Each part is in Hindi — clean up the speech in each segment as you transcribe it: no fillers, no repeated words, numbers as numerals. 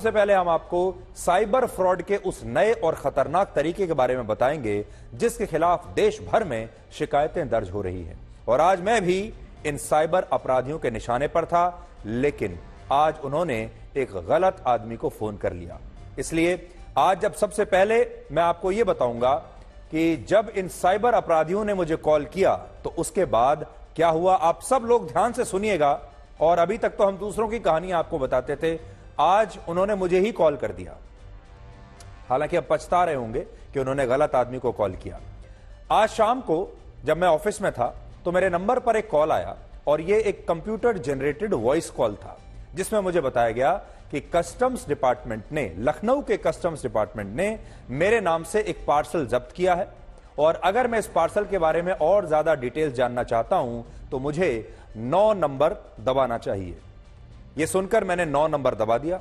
सबसे पहले हम आपको साइबर फ्रॉड के उस नए और खतरनाक तरीके के बारे में बताएंगे जिसके खिलाफ देश भर में शिकायतें दर्ज हो रही हैं। और आज मैं भी इन साइबर अपराधियों के निशाने पर था, लेकिन आज उन्होंने एक गलत आदमी को फोन कर लिया। इसलिए आज जब सबसे पहले मैं आपको यह बताऊंगा कि जब इन साइबर अपराधियों ने मुझे कॉल किया तो उसके बाद क्या हुआ, आप सब लोग ध्यान से सुनिएगा। और अभी तक तो हम दूसरों की कहानियां आपको बताते थे, आज उन्होंने मुझे ही कॉल कर दिया। हालांकि अब पछता रहे होंगे कि उन्होंने गलत आदमी को कॉल किया। आज शाम को जब मैं ऑफिस में था तो मेरे नंबर पर एक कॉल आया और यह एक कंप्यूटर जनरेटेड वॉइस कॉल था, जिसमें मुझे बताया गया कि कस्टम्स डिपार्टमेंट ने, लखनऊ के कस्टम्स डिपार्टमेंट ने मेरे नाम से एक पार्सल जब्त किया है और अगर मैं इस पार्सल के बारे में और ज्यादा डिटेल्स जानना चाहता हूं तो मुझे 9 नंबर दबाना चाहिए। यह सुनकर मैंने 9 नंबर दबा दिया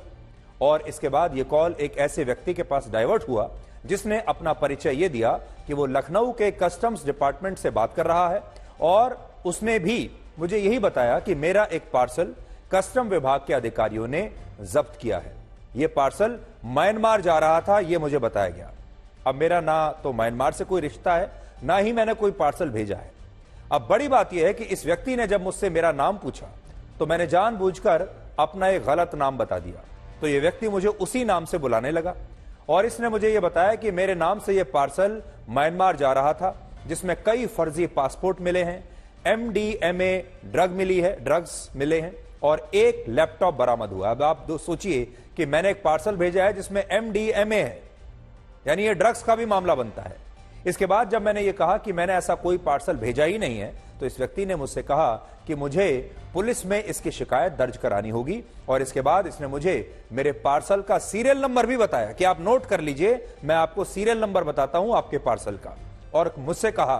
और इसके बाद यह कॉल एक ऐसे व्यक्ति के पास डाइवर्ट हुआ जिसने अपना परिचय यह दिया कि वो लखनऊ के कस्टम्स डिपार्टमेंट से बात कर रहा है और उसने भी मुझे यही बताया कि मेरा एक पार्सल कस्टम विभाग के अधिकारियों ने जब्त किया है। यह पार्सल म्यांमार जा रहा था, यह मुझे बताया गया। अब मेरा ना तो म्यांमार से कोई रिश्ता है, ना ही मैंने कोई पार्सल भेजा है। अब बड़ी बात यह है कि इस व्यक्ति ने जब मुझसे मेरा नाम पूछा तो मैंने जानबूझकर अपना एक गलत नाम बता दिया। तो यह व्यक्ति मुझे उसी नाम से बुलाने लगा और इसने मुझे यह बताया कि मेरे नाम से यह पार्सल म्यांमार जा रहा था, जिसमें कई फर्जी पासपोर्ट मिले हैं, MDMA ड्रग्स मिले हैं और एक लैपटॉप बरामद हुआ। अब आप सोचिए कि मैंने एक पार्सल भेजा है जिसमें MDMA है, यानी ये ड्रग्स का भी मामला बनता है। इसके बाद जब मैंने ये कहा कि मैंने ऐसा कोई पार्सल भेजा ही नहीं है तो इस व्यक्ति ने मुझसे कहा कि मुझे पुलिस में इसकी शिकायत दर्ज करानी होगी और इसके बाद इसने मुझे मेरे पार्सल का सीरियल नंबर भी बताया कि आप नोट कर लीजिए, मैं आपको सीरियल नंबर बताता हूं आपके पार्सल का, और मुझसे कहा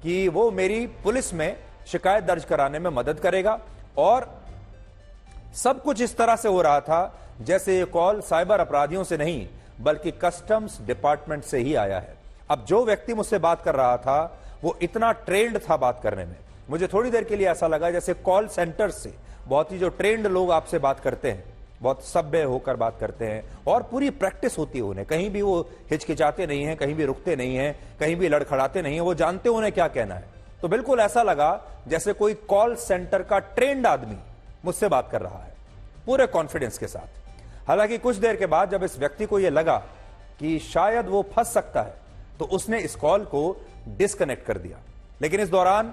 कि वो मेरी पुलिस में शिकायत दर्ज कराने में मदद करेगा। और सब कुछ इस तरह से हो रहा था जैसे ये कॉल साइबर अपराधियों से नहीं बल्कि कस्टम्स डिपार्टमेंट से ही आया है। अब जो व्यक्ति मुझसे बात कर रहा था वो इतना ट्रेंड था बात करने में, मुझे थोड़ी देर के लिए ऐसा लगा जैसे कॉल सेंटर से बहुत ही जो ट्रेंड लोग आपसे बात करते हैं, बहुत सभ्य होकर बात करते हैं और पूरी प्रैक्टिस होती है उन्हें, कहीं भी वो हिचकिचाते नहीं हैं, कहीं भी रुकते नहीं हैं, कहीं भी लड़खड़ाते नहीं हैं, वो जानते उन्हें क्या कहना है। तो बिल्कुल ऐसा लगा जैसे कोई कॉल सेंटर का ट्रेंड आदमी मुझसे बात कर रहा है पूरे कॉन्फिडेंस के साथ। हालांकि कुछ देर के बाद जब इस व्यक्ति को यह लगा कि शायद वो फंस सकता है तो उसने इस कॉल को डिस्कनेक्ट कर दिया। लेकिन इस दौरान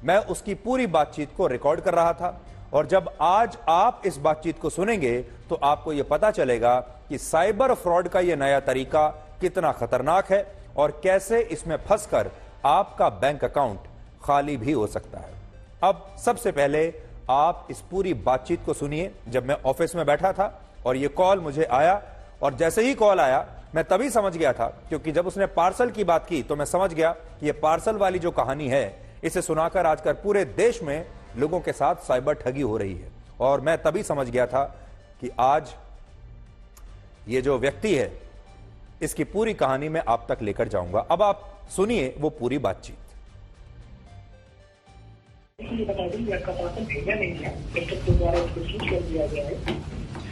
मैं उसकी पूरी बातचीत को रिकॉर्ड कर रहा था और जब आज आप इस बातचीत को सुनेंगे तो आपको यह पता चलेगा कि साइबर फ्रॉड का यह नया तरीका कितना खतरनाक है और कैसे इसमें फंसकर आपका बैंक अकाउंट खाली भी हो सकता है। अब सबसे पहले आप इस पूरी बातचीत को सुनिए। जब मैं ऑफिस में बैठा था और यह कॉल मुझे आया और जैसे ही कॉल आया मैं तभी समझ गया था, क्योंकि जब उसने पार्सल की बात की तो मैं समझ गया कि यह पार्सल वाली जो कहानी है इसे सुनाकर आजकल पूरे देश में लोगों के साथ साइबर ठगी हो रही है। और मैं तभी समझ गया था कि आज ये जो व्यक्ति है इसकी पूरी कहानी मैं आप तक लेकर जाऊंगा। अब आप सुनिए वो पूरी बातचीत। ये बता दें आपका पार्सल भेजा नहीं है, कस्टम द्वारा उसको सीज कर दिया गया है,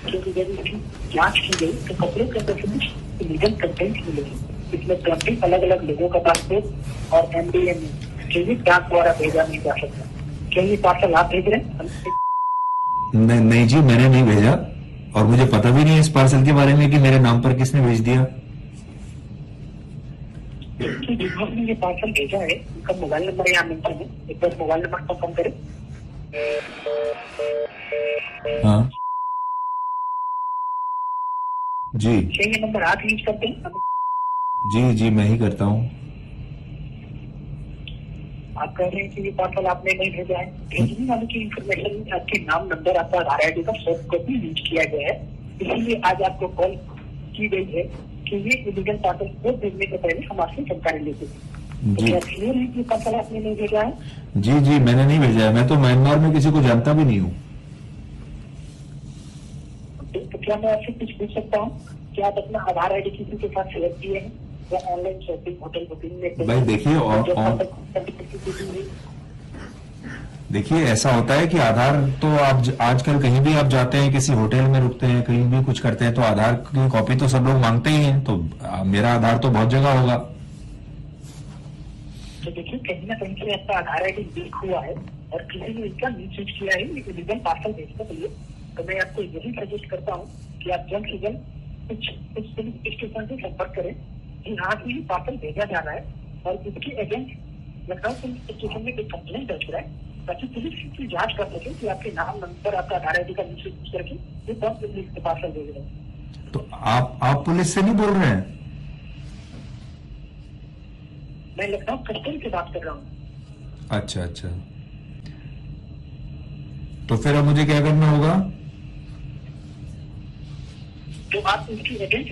क्योंकि जब इसकी जांच की गई तो कपड़े के अंदर कुछ लीगल कंटेंट मिले। इसमें 20 अलग अलग लोगों का पासपोर्ट और MDMA किसी डाक द्वारा भेजा नहीं जा सकता। क्या ये पार्सल आप भेज रहे हैं? नहीं जी, मैंने नहीं भेजा और मुझे पता भी नहीं है इस पार्सल के बारे में कि मेरे नाम पर किसने भेज दिया। जिन्होंने ये पार्सल भेजा है उनका मोबाइल नंबर यहाँ मेंशन है, एक बार मोबाइल नंबर कंफर्म करें। हाँ जी, ये नंबर आप यूज करते हैं? जी मैं ही करता हूँ। आप कह रहे हैं कि ये पार्सल आपने नहीं भेजा है, भेजने वाले की इन्फॉर्मेशन आपके नाम, नंबर, आपका आधार ID का सॉफ्ट कॉपी यूज किया गया है। इसीलिए आज आपको कॉल की गई है कि ये इलीगल पार्सल को भेजने से पहले हम आपसे जानकारी लेते हैं। तो क्या क्लियर है कि पार्सल आपने नहीं भेजा है? जी मैंने नहीं भेजा है, मैं तो म्यांमार में किसी को जानता भी नहीं हूँ। तो क्या मैं आपसे कुछ पूछ सकता हूँ? क्या आप अपना आधार ID किसी के साथ शेयर किए हैं या ऑनलाइन शॉपिंग, होटल बुकिंग में? भाई देखिए, देखिए, ऐसा होता है कि आधार तो आप आजकल कहीं भी आप जाते हैं, किसी होटल में रुकते हैं, कहीं भी कुछ करते हैं, तो आधार की कॉपी तो सब लोग मांगते ही हैं। तो मेरा आधार तो बहुत जगह होगा। तो देखिए, कहीं ना कहीं से आपका आधार आईडी लीक हुआ है और किसी ने इसका मिसयूज किया है एक इलीगल पार्सल भेजने के लिए। तो मैं आपको यही सजेस्ट करता हूँ कि आप जल्द से जल्द कुछ पुलिस स्टेशन से संपर्क करें कि हाँ ये पार्सल भेजा जा रहा है और इसके अगेंस्ट लखनऊ पुलिस स्टेशन में एक कंप्लेंट दर्ज कराए, ताकि पुलिस इसकी जांच कर सके कि आपके नाम नंबर आपका आधार आईडी का मिसयूज करके ये कौन पुलिस पार्सल भेज रहे हैं। तो आप पुलिस से नहीं बोल रहे हैं? मैं लखनऊ कस्टम से बात कर रहा हूँ। अच्छा अच्छा, तो फिर अब मुझे क्या करना होगा? तो आप इसकी अगेंस्ट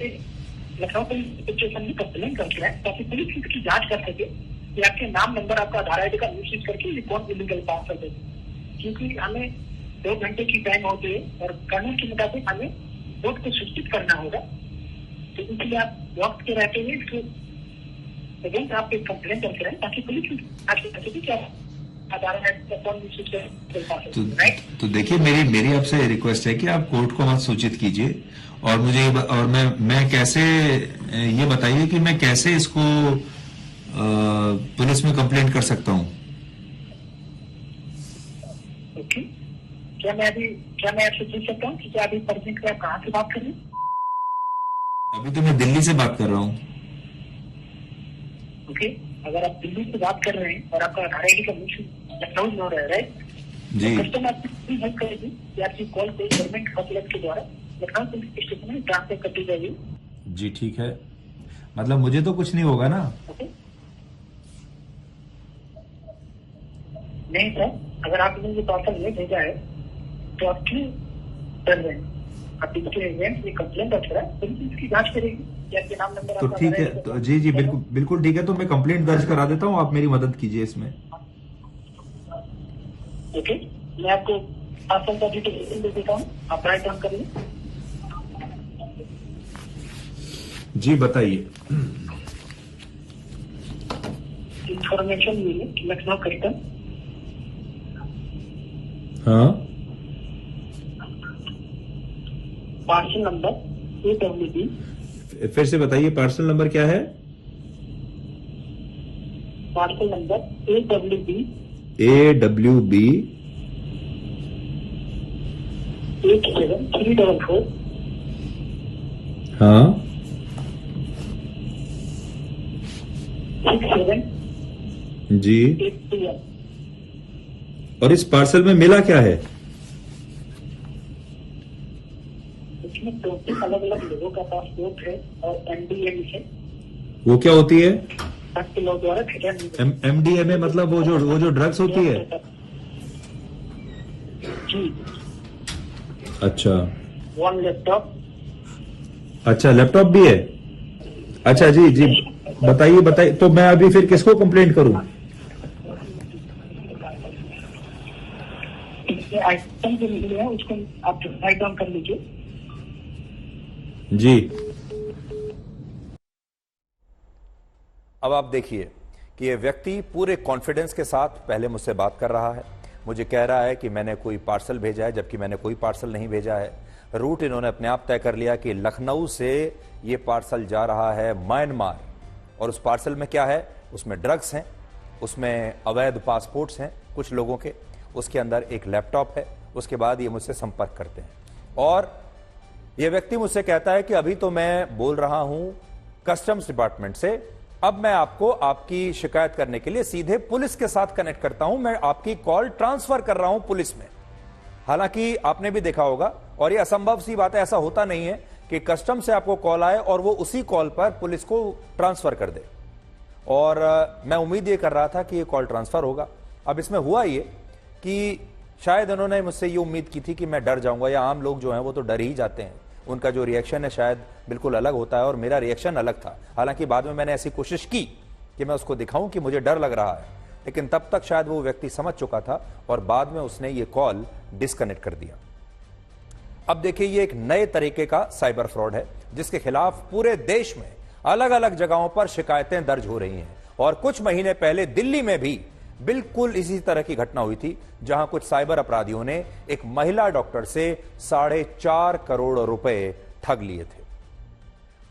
लखनऊ पुलिस स्टेशन में कंप्लेंट करके आए, ताकि पुलिस इसकी जांच कर सके कि आपके नाम नंबर आपका आधार आईडी का मिसयूज करके ये कौन इलीगल पार्सल है। क्योंकि हमें 2 घंटे की टाइम होती है और कानून के मुताबिक हमें वोट को सूचित करना होगा। तो इसलिए आप वक्त के रहते हुए इसको अगेंस्ट आप एक कंप्लेंट करके आए, ताकि पुलिस जांच कर सके कि आधार आईडी का कौन मिसयूज करके। राइट, तो देखिए, मेरी आपसे रिक्वेस्ट है कि आप कोर्ट को मत सूचित कीजिए, और मुझे और मैं कैसे, ये बताइए कि मैं कैसे इसको पुलिस में कंप्लेंट कर सकता हूँ? ओके, क्या मैं आपसे पूछ सकता हूँ कि क्या अभी प्रेजेंट आप कहाँ से बात कर रहे हैं? अभी तो मैं दिल्ली से बात कर रहा हूँ। ओके, अगर आप दिल्ली से बात कर रहे हैं और आपका आधार आईडी का मिसयूज लखनऊ में हो रहा है, राइट, जी, तो कस्टम आपकी हेल्प करेगी कि आपकी कॉल कोई गवर्नमेंट हॉटलाइन के द्वारा लखनऊ पुलिस स्टेशन में ट्रांसफर कर दी जाएगी। जी ठीक है, मतलब मुझे तो कुछ नहीं होगा ना? ओके, नहीं सर, अगर आपने ये पार्सल नहीं भेजा है तो आप क्यों डर रहे हैं? आप इसके अगेंस्ट ये कंप्लेंट दर्ज करा, पुलिस इसकी जांच करेगी कि आपके नाम नंबर। तो ठीक है, तो जी बिल्कुल ठीक है, तो मैं कंप्लेंट दर्ज करा देता हूँ, आप मेरी मदद कीजिए इसमें। ओके, मैं आपको पार्सल का डिटेल दे देता हूँ, आप राइट डाउन करिए। जी बताइए। इंफॉर्मेशन ये लखनऊ कस्टम, हाँ, पार्सल नंबर AWB, फिर से बताइए, पार्सल नंबर क्या है? पार्सल नंबर AWB AWB 87344 हाँ 67 जी। 82। और इस पार्सल में मिला क्या है? इसमें 20 अलग अलग लोगों का पासपोर्ट है और MDMA है। वो क्या होती है? आपके लोग द्वारा भेजा नहीं है। MDMA मतलब वो जो ड्रग्स होती है? जी, अच्छा 1 लैपटॉप। अच्छा, लैपटॉप भी है? अच्छा जी बताइए, तो मैं अभी फिर किसको कंप्लेंट करूं? आइटम जो मिले हैं उसको आप राइट डाउन कर लीजिए। जी, अब आप देखिए कि ये व्यक्ति पूरे कॉन्फिडेंस के साथ पहले मुझसे बात कर रहा है, मुझे कह रहा है कि मैंने कोई पार्सल भेजा है, जबकि मैंने कोई पार्सल नहीं भेजा है। रूट इन्होंने अपने आप तय कर लिया कि लखनऊ से ये पार्सल जा रहा है म्यांमार, और उस पार्सल में क्या है? उसमें ड्रग्स हैं, उसमें अवैध पासपोर्ट्स हैं कुछ लोगों के, उसके अंदर एक लैपटॉप है। उसके बाद ये मुझसे संपर्क करते हैं और ये व्यक्ति मुझसे कहता है कि अभी तो मैं बोल रहा हूं कस्टम्स डिपार्टमेंट से, अब मैं आपको आपकी शिकायत करने के लिए सीधे पुलिस के साथ कनेक्ट करता हूं, मैं आपकी कॉल ट्रांसफर कर रहा हूं पुलिस में। हालांकि आपने भी देखा होगा, और यह असंभव सी बात है, ऐसा होता नहीं है कि कस्टम से आपको कॉल आए और वो उसी कॉल पर पुलिस को ट्रांसफर कर दे। और मैं उम्मीद ये कर रहा था कि ये कॉल ट्रांसफर होगा। अब इसमें हुआ ये कि शायद उन्होंने मुझसे ये उम्मीद की थी कि मैं डर जाऊंगा, या आम लोग जो हैं वो तो डर ही जाते हैं, उनका जो रिएक्शन है शायद बिल्कुल अलग होता है, और मेरा रिएक्शन अलग था। हालांकि बाद में मैंने ऐसी कोशिश की कि मैं उसको दिखाऊं कि मुझे डर लग रहा है, लेकिन तब तक शायद वो व्यक्ति समझ चुका था और बाद में उसने ये कॉल डिस्कनेक्ट कर दिया। अब देखिए, ये एक नए तरीके का साइबर फ्रॉड है जिसके खिलाफ पूरे देश में अलग अलग जगहों पर शिकायतें दर्ज हो रही हैं, और कुछ महीने पहले दिल्ली में भी बिल्कुल इसी तरह की घटना हुई थी, जहां कुछ साइबर अपराधियों ने एक महिला डॉक्टर से 4.5 करोड़ रुपए ठग लिए थे।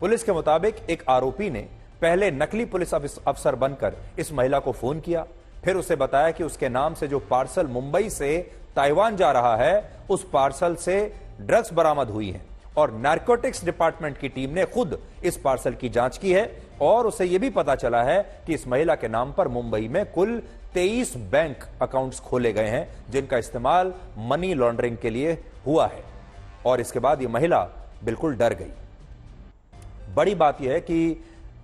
पुलिस के मुताबिक एक आरोपी ने पहले नकली पुलिस अफसर बनकर इस महिला को फोन किया, फिर उसे बताया कि उसके नाम से जो पार्सल मुंबई से ताइवान जा रहा है, उस पार्सल से ड्रग्स बरामद हुई हैं और नारकोटिक्स डिपार्टमेंट की टीम ने खुद इस पार्सल की जांच की है और उसे यह भी पता चला है कि इस महिला के नाम पर मुंबई में कुल 23 बैंक अकाउंट्स खोले गए हैं, जिनका इस्तेमाल मनी लॉन्ड्रिंग के लिए हुआ है। और इसके बाद यह महिला बिल्कुल डर गई। बड़ी बात यह है कि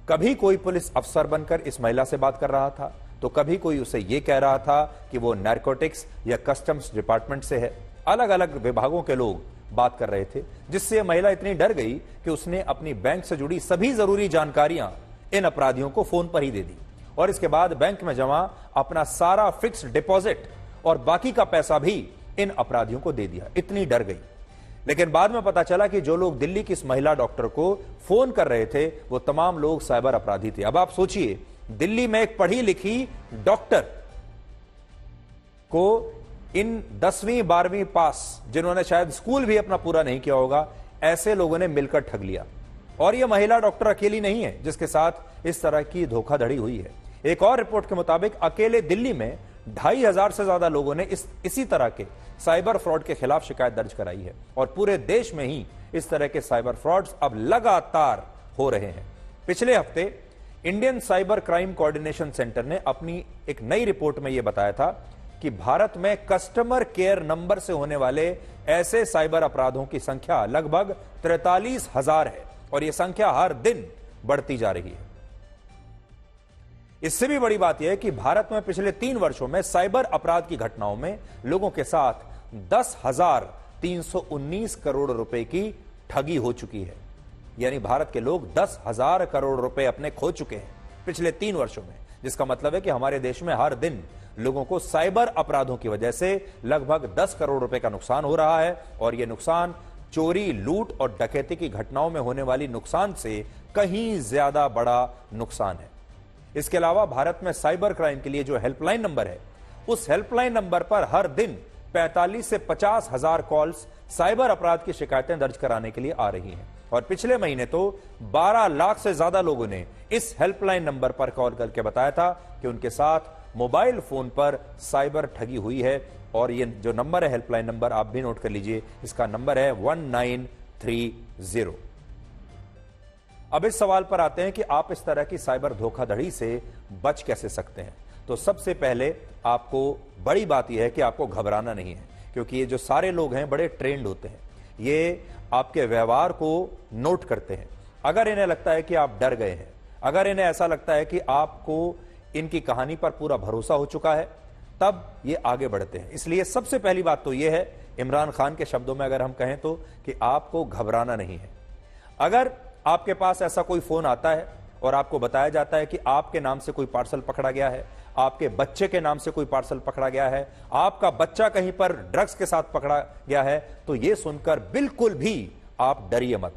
कभी कोई पुलिस अफसर बनकर इस महिला से बात कर रहा था, तो कभी कोई उसे यह कह रहा था कि वो नारकोटिक्स या कस्टम्स डिपार्टमेंट से है। अलग अलग विभागों के लोग बात कर रहे थे, जिससे महिला इतनी डर गई कि उसने अपनी बैंक से जुड़ी सभी जरूरी जानकारियां इन अपराधियों को फोन पर ही दे दी और इसके बाद बैंक में जमा अपना सारा फिक्स्ड डिपॉजिट और बाकी का पैसा भी इन अपराधियों को दे दिया। इतनी डर गई। लेकिन बाद में पता चला कि जो लोग दिल्ली की इस महिला डॉक्टर को फोन कर रहे थे, वो तमाम लोग साइबर अपराधी थे। अब आप सोचिए, दिल्ली में एक पढ़ी लिखी डॉक्टर को इन 10वीं 12वीं पास, जिन्होंने शायद स्कूल भी अपना पूरा नहीं किया होगा, ऐसे लोगों ने मिलकर ठग लिया। और यह महिला डॉक्टर अकेली नहीं है जिसके साथ इस तरह की धोखाधड़ी हुई है। एक और रिपोर्ट के मुताबिक अकेले दिल्ली में 2,500 से ज्यादा लोगों ने इसी तरह के साइबर फ्रॉड के खिलाफ शिकायत दर्ज कराई है और पूरे देश में ही इस तरह के साइबर फ्रॉड्स अब लगातार हो रहे हैं। पिछले हफ्ते Indian cyber crime coordination centre ने अपनी एक नई रिपोर्ट में यह बताया था कि भारत में कस्टमर केयर नंबर से होने वाले ऐसे साइबर अपराधों की संख्या लगभग 43,000 है और यह संख्या हर दिन बढ़ती जा रही है। इससे भी बड़ी बात यह है कि भारत में पिछले 3 वर्षों में साइबर अपराध की घटनाओं में लोगों के साथ 10,319 करोड़ रुपए की ठगी हो चुकी है। यानी भारत के लोग 10,000 करोड़ रुपए अपने खो चुके हैं पिछले 3 वर्षों में, जिसका मतलब है कि हमारे देश में हर दिन लोगों को साइबर अपराधों की वजह से लगभग 10 करोड़ रुपए का नुकसान हो रहा है और यह नुकसान चोरी, लूट और डकैती की घटनाओं में होने वाली नुकसान से कहीं ज्यादा बड़ा नुकसान है। इसके अलावा भारत में साइबर क्राइम के लिए जो हेल्पलाइन नंबर है, उस हेल्पलाइन नंबर पर हर दिन 45 से 50 हजार कॉल्स साइबर अपराध की शिकायतें दर्ज कराने के लिए आ रही हैं और पिछले महीने तो 12 लाख से ज्यादा लोगों ने इस हेल्पलाइन नंबर पर कॉल करके बताया था कि उनके साथ मोबाइल फोन पर साइबर ठगी हुई है। और ये जो नंबर है, हेल्पलाइन नंबर, आप भी नोट कर लीजिए, इसका नंबर है 1930। अब इस सवाल पर आते हैं कि आप इस तरह की साइबर धोखाधड़ी से बच कैसे सकते हैं। तो सबसे पहले आपको बड़ी बात यह है कि आपको घबराना नहीं है, क्योंकि ये जो सारे लोग हैं बड़े ट्रेंड होते हैं। ये आपके व्यवहार को नोट करते हैं। अगर इन्हें लगता है कि आप डर गए हैं, अगर इन्हें ऐसा लगता है कि आपको इनकी कहानी पर पूरा भरोसा हो चुका है, तब ये आगे बढ़ते हैं। इसलिए सबसे पहली बात तो यह है, इमरान खान के शब्दों में अगर हम कहें तो, कि आपको घबराना नहीं है। अगर आपके पास ऐसा कोई फोन आता है और आपको बताया जाता है कि आपके नाम से कोई पार्सल पकड़ा गया है, आपके बच्चे के नाम से कोई पार्सल पकड़ा गया है, आपका बच्चा कहीं पर ड्रग्स के साथ पकड़ा गया है, तो यह सुनकर बिल्कुल भी आप डरिए मत।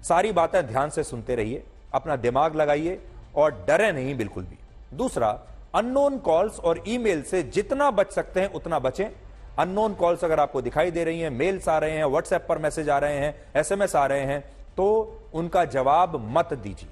सारी बातें ध्यान से सुनते रहिए, अपना दिमाग लगाइए और डरे नहीं बिल्कुल भी। दूसरा, अननोन कॉल्स और ईमेल से जितना बच सकते हैं उतना बचें। अननोन कॉल्स अगर आपको दिखाई दे रही हैं, मेल्स आ रहे हैं, व्हाट्सएप पर मैसेज आ रहे हैं, एसएमएस आ रहे हैं, तो उनका जवाब मत दीजिए।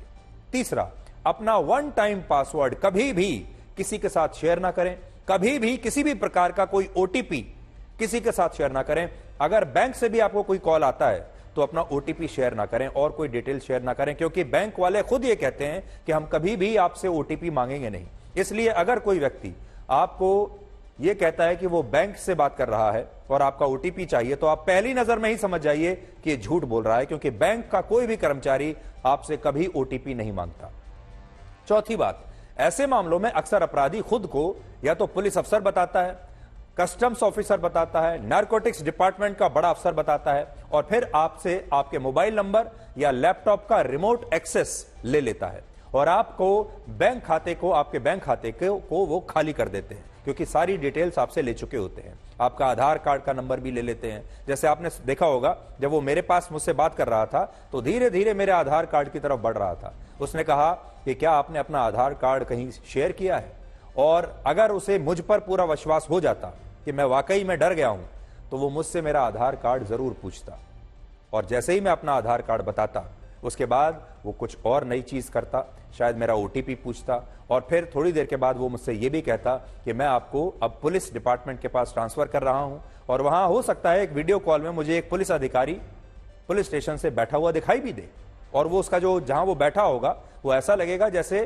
तीसरा, अपना वन टाइम पासवर्ड कभी भी किसी के साथ शेयर ना करें। कभी भी किसी भी प्रकार का कोई ओटीपी किसी के साथ शेयर ना करें। अगर बैंक से भी आपको कोई कॉल आता है तो अपना ओटीपी शेयर ना करें और कोई डिटेल शेयर ना करें, क्योंकि बैंक वाले खुद ये कहते हैं कि हम कभी भी आपसे ओटीपी मांगेंगे नहीं। इसलिए अगर कोई व्यक्ति आपको यह कहता है कि वो बैंक से बात कर रहा है और आपका ओटीपी चाहिए, तो आप पहली नजर में ही समझ जाइए कि ये झूठ बोल रहा है, क्योंकि बैंक का कोई भी कर्मचारी आपसे कभी ओटीपी नहीं मांगता। चौथी बात, ऐसे मामलों में अक्सर अपराधी खुद को या तो पुलिस अफसर बताता है, कस्टम्स ऑफिसर बताता है, नारकोटिक्स डिपार्टमेंट का बड़ा अफसर बताता है और फिर आपसे आपके मोबाइल नंबर या लैपटॉप का रिमोट एक्सेस ले लेता है और आपको बैंक खाते को, आपके बैंक खाते को वो खाली कर देते हैं, क्योंकि सारी डिटेल्स आपसे ले चुके होते हैं। आपका आधार कार्ड का नंबर भी ले लेते हैं। जैसे आपने देखा होगा, जब वो मेरे पास मुझसे बात कर रहा था तो धीरे धीरे मेरे आधार कार्ड की तरफ बढ़ रहा था। उसने कहा कि क्या आपने अपना आधार कार्ड कहीं शेयर किया है, और अगर उसे मुझ पर पूरा विश्वास हो जाता कि मैं वाकई में डर गया हूं, तो वो मुझसे मेरा आधार कार्ड जरूर पूछता, और जैसे ही मैं अपना आधार कार्ड बताता उसके बाद वो कुछ और नई चीज करता, शायद मेरा ओटीपी पूछता, और फिर थोड़ी देर के बाद वो मुझसे ये भी कहता कि मैं आपको अब पुलिस डिपार्टमेंट के पास ट्रांसफर कर रहा हूं, और वहां हो सकता है एक वीडियो कॉल में मुझे एक पुलिस अधिकारी पुलिस स्टेशन से बैठा हुआ दिखाई भी दे, और वो उसका जो जहां वो बैठा होगा वो ऐसा लगेगा जैसे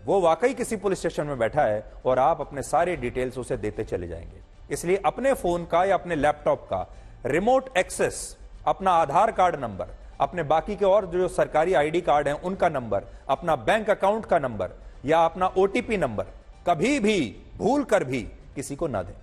वो वाकई किसी पुलिस स्टेशन में बैठा है, और आप अपने सारे डिटेल्स उसे देते चले जाएंगे। इसलिए अपने फोन का या अपने लैपटॉप का रिमोट एक्सेस, अपना आधार कार्ड नंबर, अपने बाकी के और जो सरकारी आईडी कार्ड हैं उनका नंबर, अपना बैंक अकाउंट का नंबर या अपना ओटीपी नंबर कभी भी भूल कर भी किसी को ना दें।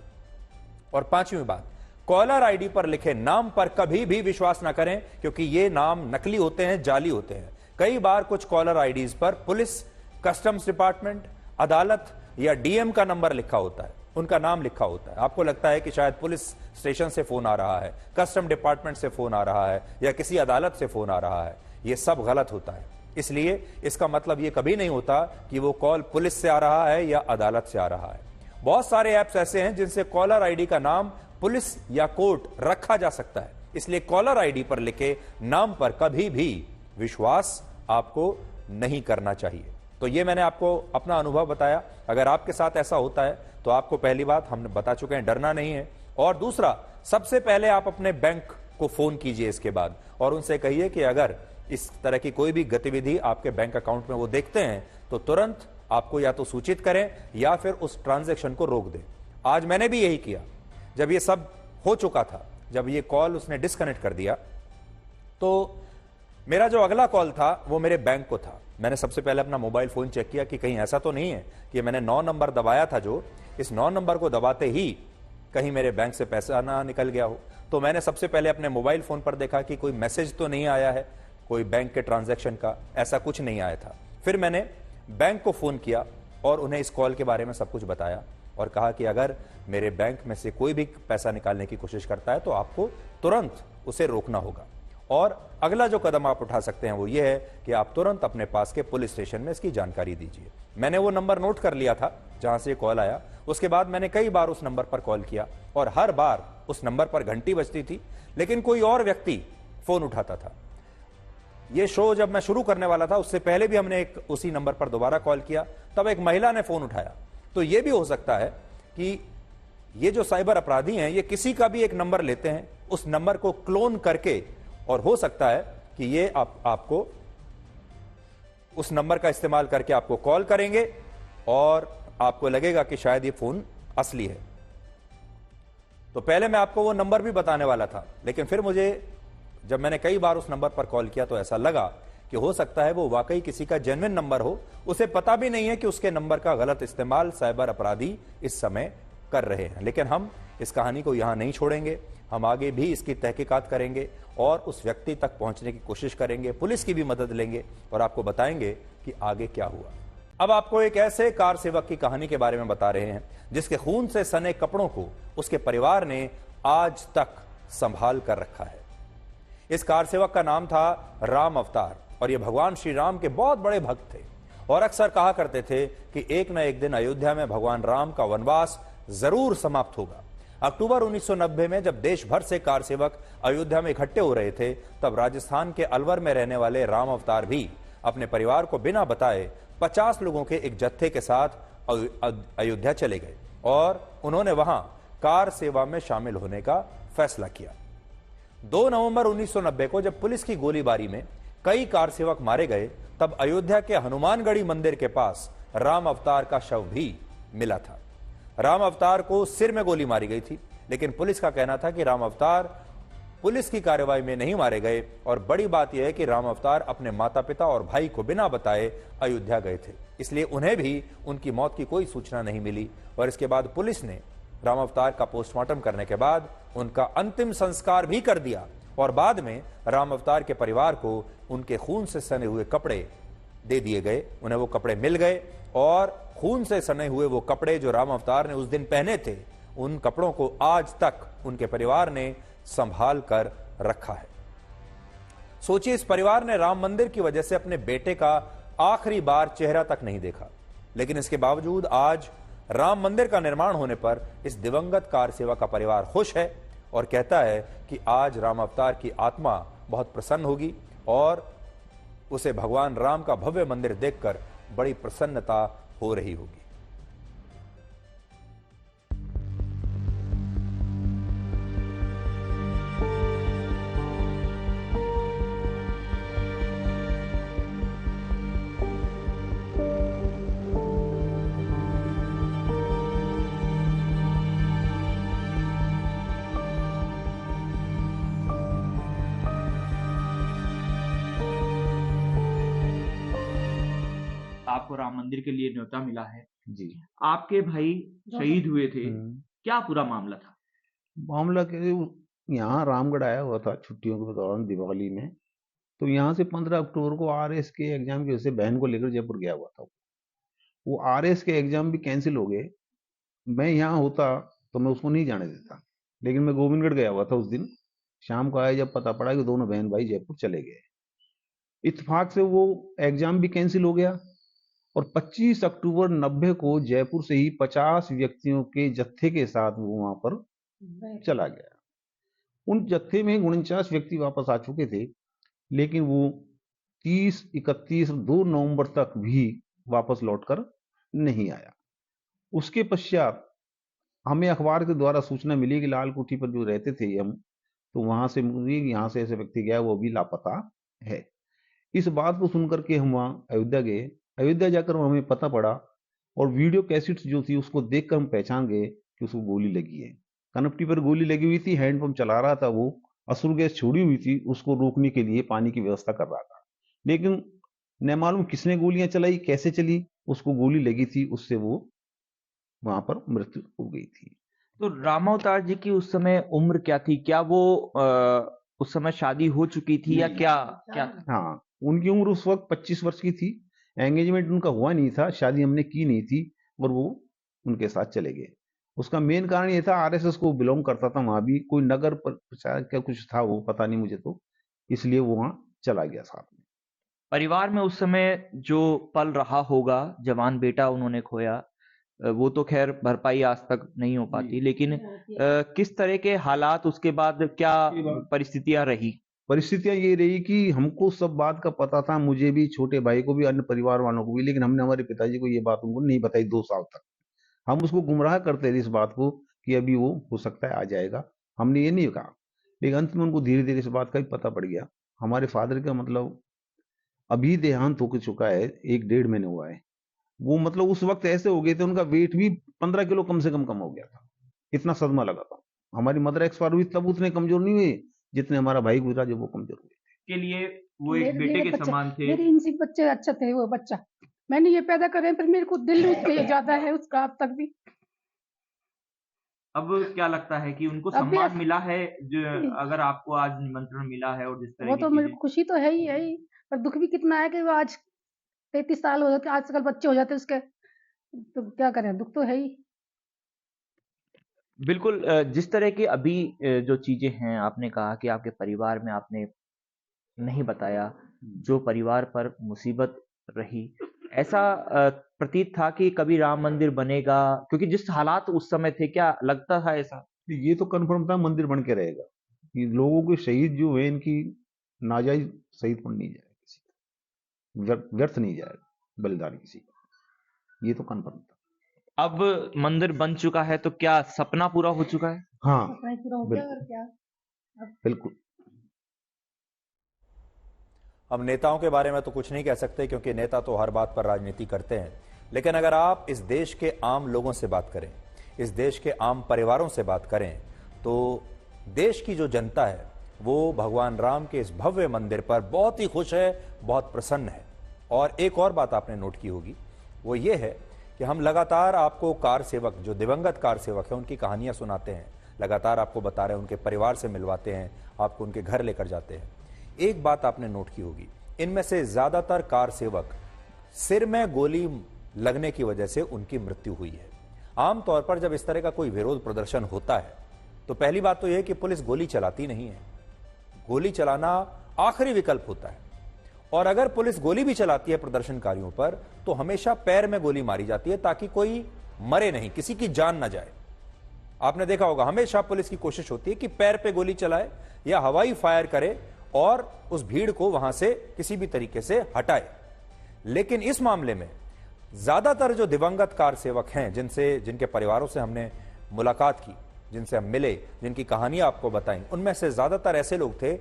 और पांचवी बात, कॉलर आईडी पर लिखे नाम पर कभी भी विश्वास ना करें, क्योंकि ये नाम नकली होते हैं, जाली होते हैं। कई बार कुछ कॉलर आईडीज पर पुलिस, कस्टम्स डिपार्टमेंट, अदालत या डीएम का नंबर लिखा होता है, उनका नाम लिखा होता है। आपको लगता है कि शायद पुलिस स्टेशन से फोन आ रहा है, कस्टम डिपार्टमेंट से फोन आ रहा है या किसी अदालत से फोन आ रहा है। यह सब गलत होता है। इसलिए इसका मतलब यह कभी नहीं होता कि वो कॉल पुलिस से आ रहा है या अदालत से आ रहा है। बहुत सारे ऐप्स ऐसे हैं जिनसे कॉलर आईडी का नाम पुलिस या कोर्ट रखा जा सकता है। इसलिए कॉलर आईडी पर लिखे नाम पर कभी भी विश्वास आपको नहीं करना चाहिए। तो ये मैंने आपको अपना अनुभव बताया। अगर आपके साथ ऐसा होता है तो आपको पहली बात हमने बता चुके हैं, डरना नहीं है। और दूसरा, सबसे पहले आप अपने बैंक को फोन कीजिए इसके बाद, और उनसे कहिए कि अगर इस तरह की कोई भी गतिविधि आपके बैंक अकाउंट में वो देखते हैं तो तुरंत आपको या तो सूचित करें या फिर उस ट्रांजैक्शन को रोक दें। आज मैंने भी यही किया। जब ये सब हो चुका था, जब ये कॉल उसने डिस्कनेक्ट कर दिया, तो मेरा जो अगला कॉल था वो मेरे बैंक को था। मैंने सबसे पहले अपना मोबाइल फोन चेक किया कि कहीं ऐसा तो नहीं है कि मैंने 9 नंबर दबाया था, जो इस 9 नंबर को दबाते ही कहीं मेरे बैंक से पैसा ना निकल गया हो। तो मैंने सबसे पहले अपने मोबाइल फोन पर देखा कि कोई मैसेज तो नहीं आया है कोई बैंक के ट्रांजैक्शन का, ऐसा कुछ नहीं आया था। फिर मैंने बैंक को फोन किया और उन्हें इस कॉल के बारे में सब कुछ बताया और कहा कि अगर मेरे बैंक में से कोई भी पैसा निकालने की कोशिश करता है तो आपको तुरंत उसे रोकना होगा। और अगला जो कदम आप उठा सकते हैं वो ये है कि आप तुरंत अपने पास के पुलिस स्टेशन में इसकी जानकारी दीजिए। मैंने वो नंबर नोट कर लिया था जहां से कॉल आया। उसके बाद मैंने कई बार उस नंबर पर कॉल किया और हर बार उस नंबर पर घंटी बजती थी, लेकिन कोई और व्यक्ति फोन उठाता था। ये शो जब मैं शुरू करने वाला था उससे पहले भी हमने उसी नंबर पर दोबारा कॉल किया, तब एक महिला ने फोन उठाया। तो ये भी हो सकता है कि ये जो साइबर अपराधी हैं ये किसी का भी एक नंबर लेते हैं, उस नंबर को क्लोन करके, और हो सकता है कि ये आपको उस नंबर का इस्तेमाल करके आपको कॉल करेंगे और आपको लगेगा कि शायद ये फोन असली है। तो पहले मैं आपको वो नंबर भी बताने वाला था, लेकिन फिर मुझे जब मैंने कई बार उस नंबर पर कॉल किया तो ऐसा लगा कि हो सकता है वो वाकई किसी का जेन्युइन नंबर हो, उसे पता भी नहीं है कि उसके नंबर का गलत इस्तेमाल साइबर अपराधी इस समय कर रहे हैं। लेकिन हम इस कहानी को यहां नहीं छोड़ेंगे, हम आगे भी इसकी तहकीकात करेंगे और उस व्यक्ति तक पहुंचने की कोशिश करेंगे, पुलिस की भी मदद लेंगे और आपको बताएंगे कि आगे क्या हुआ। अब आपको एक ऐसे कार सेवक की कहानी के बारे में बता रहे हैं जिसके खून से सने कपड़ों को उसके परिवार ने आज तक संभाल कर रखा है। इस कार सेवक का नाम था राम अवतार और ये भगवान श्री राम के बहुत बड़े भक्त थे और अक्सर कहा करते थे कि एक न एक दिन अयोध्या में भगवान राम का वनवास जरूर समाप्त होगा। अक्टूबर 1990 में जब देश भर से कार सेवक अयोध्या में इकट्ठे हो रहे थे, तब राजस्थान के अलवर में रहने वाले राम अवतार भी अपने परिवार को बिना बताए 50 लोगों के एक जत्थे के साथ अयोध्या चले गए और उन्होंने वहां कार सेवा में शामिल होने का फैसला किया। 2 नवंबर 1990 को जब पुलिस की गोलीबारी में कई कार सेवक मारे गए, तब अयोध्या के हनुमानगढ़ी मंदिर के पास राम अवतार का शव भी मिला था। राम अवतार को सिर में गोली मारी गई थी, लेकिन पुलिस का कहना था कि राम अवतार पुलिस की कार्रवाई में नहीं मारे गए और बड़ी बात यह है कि राम अवतार अपने माता पिता और भाई को बिना बताए अयोध्या गए थे, इसलिए उन्हें भी उनकी मौत की कोई सूचना नहीं मिली। और इसके बाद पुलिस ने राम अवतार का पोस्टमार्टम करने के बाद उनका अंतिम संस्कार भी कर दिया और बाद में राम अवतार के परिवार को उनके खून से सने हुए कपड़े दे दिए गए। उन्हें वो कपड़े मिल गए और खून से सने हुए वो कपड़े जो राम अवतार ने उस दिन पहने थे, उन कपड़ों को आज तक उनके परिवार ने संभाल कर रखा है। सोचिए, इस परिवार ने राम मंदिर की वजह से अपने बेटे का आखिरी बार चेहरा तक नहीं देखा, लेकिन इसके बावजूद आज राम मंदिर का निर्माण होने पर इस दिवंगत कार सेवक का परिवार खुश है और कहता है कि आज राम अवतार की आत्मा बहुत प्रसन्न होगी और उसे भगवान राम का भव्य मंदिर देखकर बड़ी प्रसन्नता हो रही होगी। आपको राम मंदिर के लिए न्योता मिला है। जी। आपके भाई शहीद हुए थे, क्या पूरा मामला था? मामला के यहाँ रामगढ़ आया हुआ था छुट्टियों के दौरान दिवाली में, तो यहाँ से 15 अक्टूबर को आरएस के एग्जाम की वजह से बहन को लेकर जयपुर गया हुआ था। वो आरएस के एग्जाम भी कैंसिल हो गए। मैं यहाँ होता तो मैं उसको नहीं जाने देता, लेकिन मैं गोविंदगढ़ गया हुआ था उस दिन। शाम को आया जब पता पड़ा कि दोनों बहन भाई जयपुर चले गए, इत्तेफाक से वो एग्जाम भी कैंसिल हो गया और 25 अक्टूबर 90 को जयपुर से ही 50 व्यक्तियों के जत्थे के साथ वो वहां पर चला गया। उन जत्थे में 49 व्यक्ति वापस आ चुके थे, लेकिन वो 30, 31, 2 नवंबर तक भी वापस लौटकर नहीं आया। उसके पश्चात हमें अखबार के द्वारा सूचना मिली कि लाल कोठी पर जो रहते थे हम, तो वहां से यहाँ से ऐसे व्यक्ति गया, वो भी लापता है। इस बात को सुनकर के हम वहाँ अयोध्या गए। अयोध्या जाकर हमें पता पड़ा और वीडियो कैसेट्स जो थी उसको देखकर हम पहचान गए कि उसको गोली लगी है। कनपटी पर गोली लगी हुई थी, हैंडपंप चला रहा था, वो असुर गैस छोड़ी हुई थी, उसको रोकने के लिए पानी की व्यवस्था कर रहा था, लेकिन न मालूम किसने गोलियां चलाई, कैसे चली, उसको गोली लगी थी, उससे वो वहां पर मृत्यु हो गई थी। तो रामावतार जी की उस समय उम्र क्या थी? क्या वो उस समय शादी हो चुकी थी या क्या था? हाँ, उनकी उम्र उस वक्त 25 वर्ष की थी। एंगेजमेंट उनका हुआ नहीं था, शादी हमने की नहीं थी और वो उनके साथ चले गए। उसका मेन कारण ये था, आरएसएस को बिलोंग करता था, वहां भी कोई नगर प्रचार क्या कुछ था, वो पता नहीं मुझे, तो इसलिए वो वहां चला गया साथ में। परिवार में उस समय जो पल रहा होगा, जवान बेटा उन्होंने खोया, वो तो खैर भरपाई आज तक नहीं हो पाती, लेकिन किस तरह के हालात उसके बाद, क्या परिस्थितियां रही? परिस्थितियां ये रही कि हमको सब बात का पता था, मुझे भी, छोटे भाई को भी, अन्य परिवार वालों को भी, लेकिन हमने हमारे पिताजी को ये बात उनको नहीं बताई 2 साल तक। हम उसको गुमराह करते थे इस बात को कि अभी वो हो सकता है आ जाएगा, हमने ये नहीं कहा, लेकिन अंत में उनको धीरे धीरे इस बात का भी पता पड़ गया। हमारे फादर का मतलब अभी देहांत हो चुका है, 1-1.5 महीने हुआ है। वो मतलब उस वक्त ऐसे हो गए थे, उनका वेट भी 15 किलो कम से कम हो गया था, इतना सदमा लगा था। हमारी मदर एक्सपायर हुई तब उतने कमजोर नहीं हुए जितने हमारा भाई गुजरा जब वो कमजोर हुए थे। के लिए वो एक बेटे के समान थे। मेरे इनसे बच्चे अच्छे थे, वो बच्चा मैंने ये पैदा करे, पर मेरे को दिल उसके ज्यादा है उसका अब तक भी। अब क्या लगता है कि उनको सम्मान मिला है जो, अगर आपको आज निमंत्रण मिला है और जिस तरह वो तो मेरे खुशी तो है ही, पर दुख भी कितना है कि वो आज 33 साल हो जाते, आजकल बच्चे हो जाते उसके, तो क्या करें, दुख तो है ही। बिल्कुल। जिस तरह की अभी जो चीजें हैं, आपने कहा कि आपके परिवार में आपने नहीं बताया, जो परिवार पर मुसीबत रही, ऐसा प्रतीत था कि कभी राम मंदिर बनेगा, क्योंकि जिस हालात उस समय थे, क्या लगता था ऐसा? ये तो कन्फर्म था मंदिर बन के रहेगा, कि लोगों के शहीद जो हुए इनकी नाजायज शहीद पर नहीं जाएगा, किसी का व्यर्थ नहीं जाएगा बलिदान किसी का, ये तो कन्फर्म था। अब मंदिर बन चुका है, तो क्या सपना पूरा हो चुका है? हाँ, पूरा हो गया और क्या। बिल्कुल। हम नेताओं के बारे में तो कुछ नहीं कह सकते, क्योंकि नेता तो हर बात पर राजनीति करते हैं, लेकिन अगर आप इस देश के आम लोगों से बात करें, इस देश के आम परिवारों से बात करें, तो देश की जो जनता है वो भगवान राम के इस भव्य मंदिर पर बहुत ही खुश है, बहुत प्रसन्न है। और एक और बात आपने नोट की होगी, वो ये है कि हम लगातार आपको कार सेवक, जो दिवंगत कार सेवक है, उनकी कहानियां सुनाते हैं, लगातार आपको बता रहे हैं, उनके परिवार से मिलवाते हैं, आपको उनके घर लेकर जाते हैं। एक बात आपने नोट की होगी, इनमें से ज्यादातर कार सेवक सिर में गोली लगने की वजह से उनकी मृत्यु हुई है। आमतौर पर जब इस तरह का कोई विरोध प्रदर्शन होता है तो पहली बात तो यह कि पुलिस गोली चलाती नहीं है, गोली चलाना आखिरी विकल्प होता है। और अगर पुलिस गोली भी चलाती है प्रदर्शनकारियों पर तो हमेशा पैर में गोली मारी जाती है ताकि कोई मरे नहीं, किसी की जान ना जाए। आपने देखा होगा हमेशा पुलिस की कोशिश होती है कि पैर पे गोली चलाए या हवाई फायर करे और उस भीड़ को वहां से किसी भी तरीके से हटाए। लेकिन इस मामले में ज्यादातर जो दिवंगत कार सेवक हैं, जिनके परिवारों से हमने मुलाकात की, जिनसे हम मिले, जिनकी कहानियां आपको बताई, उनमें से ज्यादातर ऐसे लोग थे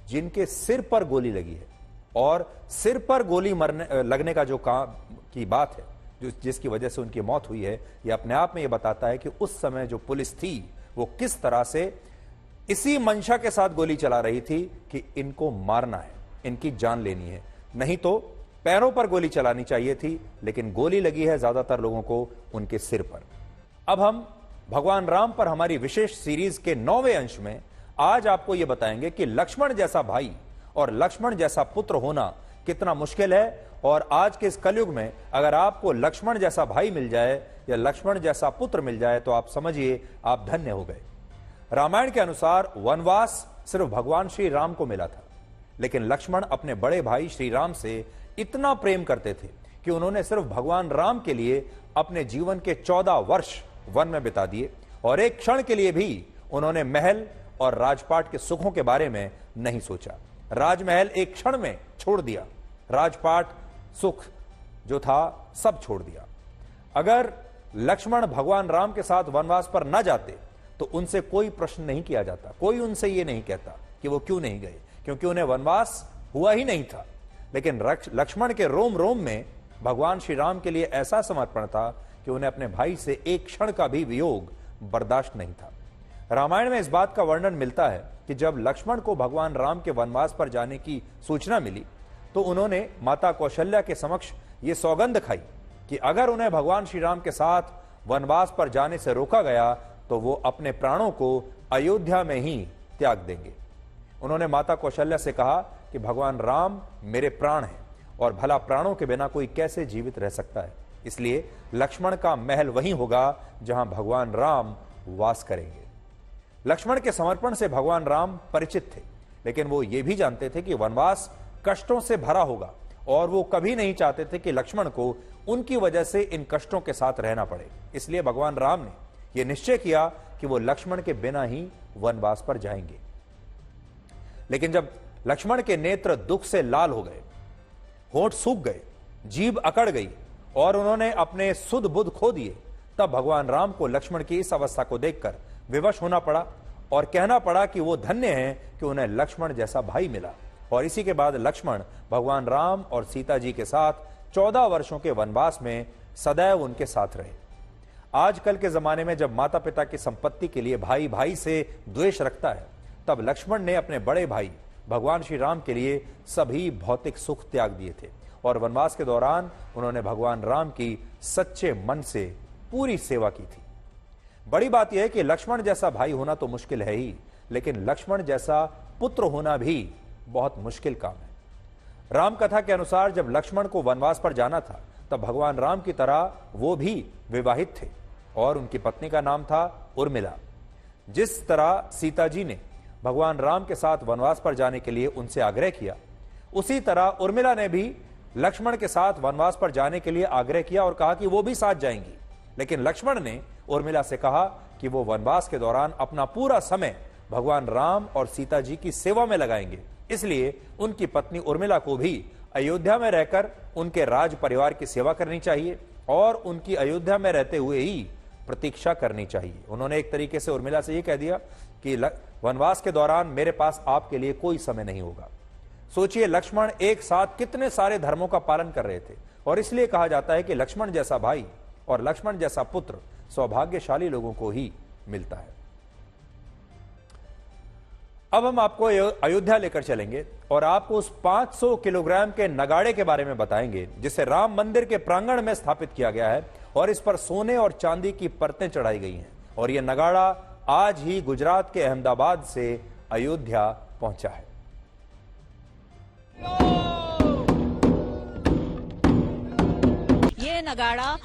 जिनके सिर पर गोली लगी है। और सिर पर गोली लगने का जो काम की बात है, जिसकी वजह से उनकी मौत हुई है, यह अपने आप में यह बताता है कि उस समय जो पुलिस थी वो किस तरह से इसी मंशा के साथ गोली चला रही थी कि इनको मारना है, इनकी जान लेनी है। नहीं तो पैरों पर गोली चलानी चाहिए थी, लेकिन गोली लगी है ज्यादातर लोगों को उनके सिर पर। अब हम भगवान राम पर हमारी विशेष सीरीज के 9वें अंश में आज आपको यह बताएंगे कि लक्ष्मण जैसा भाई और लक्ष्मण जैसा पुत्र होना कितना मुश्किल है। और आज के इस कलयुग में अगर आपको लक्ष्मण जैसा भाई मिल जाए या लक्ष्मण जैसा पुत्र मिल जाए तो आप समझिए आप धन्य हो गए। रामायण के अनुसार वनवास सिर्फ भगवान श्री राम को मिला था, लेकिन लक्ष्मण अपने बड़े भाई श्री राम से इतना प्रेम करते थे कि उन्होंने सिर्फ भगवान राम के लिए अपने जीवन के 14 वर्ष वन में बिता दिए और एक क्षण के लिए भी उन्होंने महल और राजपाट के सुखों के बारे में नहीं सोचा। राजमहल एक क्षण में छोड़ दिया, राजपाट सुख जो था सब छोड़ दिया। अगर लक्ष्मण भगवान राम के साथ वनवास पर न जाते तो उनसे कोई प्रश्न नहीं किया जाता, कोई उनसे ये नहीं कहता कि वो क्यों नहीं गए, क्योंकि उन्हें वनवास हुआ ही नहीं था। लेकिन लक्ष्मण के रोम रोम में भगवान श्री राम के लिए ऐसा समर्पण था कि उन्हें अपने भाई से एक क्षण का भी वियोग बर्दाश्त नहीं था। रामायण में इस बात का वर्णन मिलता है कि जब लक्ष्मण को भगवान राम के वनवास पर जाने की सूचना मिली तो उन्होंने माता कौशल्या के समक्ष ये सौगंध खाई कि अगर उन्हें भगवान श्री राम के साथ वनवास पर जाने से रोका गया तो वो अपने प्राणों को अयोध्या में ही त्याग देंगे। उन्होंने माता कौशल्या से कहा कि भगवान राम मेरे प्राण हैं और भला प्राणों के बिना कोई कैसे जीवित रह सकता है, इसलिए लक्ष्मण का महल वहीं होगा जहां भगवान राम वास करेंगे। लक्ष्मण के समर्पण से भगवान राम परिचित थे, लेकिन वो ये भी जानते थे कि वनवास कष्टों से भरा होगा और वो कभी नहीं चाहते थे कि लक्ष्मण को उनकी वजह से इन कष्टों के साथ रहना पड़े। इसलिए भगवान राम ने यह निश्चय किया कि वो लक्ष्मण के बिना ही वनवास पर जाएंगे। लेकिन जब लक्ष्मण के नेत्र दुख से लाल हो गए, होंठ सूख गए, जीभ अकड़ गई और उन्होंने अपने सुध बुध खो दिए, तब भगवान राम को लक्ष्मण की इस अवस्था को देखकर विवश होना पड़ा और कहना पड़ा कि वो धन्य हैं कि उन्हें लक्ष्मण जैसा भाई मिला। और इसी के बाद लक्ष्मण भगवान राम और सीता जी के साथ 14 वर्षों के वनवास में सदैव उनके साथ रहे। आजकल के जमाने में जब माता पिता की संपत्ति के लिए भाई भाई से द्वेष रखता है, तब लक्ष्मण ने अपने बड़े भाई भगवान श्री राम के लिए सभी भौतिक सुख त्याग दिए थे और वनवास के दौरान उन्होंने भगवान राम की सच्चे मन से पूरी सेवा की थी। बड़ी बात यह है कि लक्ष्मण जैसा भाई होना तो मुश्किल है ही, लेकिन लक्ष्मण जैसा पुत्र होना भी बहुत मुश्किल काम है। राम कथा के अनुसार जब लक्ष्मण को वनवास पर जाना था तब भगवान राम की तरह वो भी विवाहित थे और उनकी पत्नी का नाम था उर्मिला। जिस तरह सीता जी ने भगवान राम के साथ वनवास पर जाने के लिए उनसे आग्रह किया, उसी तरह उर्मिला ने भी लक्ष्मण के साथ वनवास पर जाने के लिए आग्रह किया और कहा कि वो भी साथ जाएंगी। लेकिन लक्ष्मण ने उर्मिला से कहा कि वो वनवास के दौरान अपना पूरा समय भगवान राम और सीता जी की सेवा में लगाएंगे, इसलिए उनकी पत्नी उर्मिला को भी अयोध्या में रहकर उनके राज परिवार की सेवा करनी चाहिए और उनकी अयोध्या में रहते हुए ही प्रतीक्षा करनी चाहिए। उन्होंने एक तरीके से उर्मिला से यह कह दिया कि वनवास के दौरान मेरे पास आपके लिए कोई समय नहीं होगा। सोचिए, लक्ष्मण एक साथ कितने सारे धर्मों का पालन कर रहे थे और इसलिए कहा जाता है कि लक्ष्मण जैसा भाई और लक्ष्मण जैसा पुत्र सौभाग्यशाली लोगों को ही मिलता है। अब हम आपको अयोध्या लेकर चलेंगे और आपको उस 500 किलोग्राम के नगाड़े के बारे में बताएंगे जिसे राम मंदिर के प्रांगण में स्थापित किया गया है और इस पर सोने और चांदी की परतें चढ़ाई गई हैं और यह नगाड़ा आज ही गुजरात के अहमदाबाद से अयोध्या पहुंचा है। ये नगाड़ा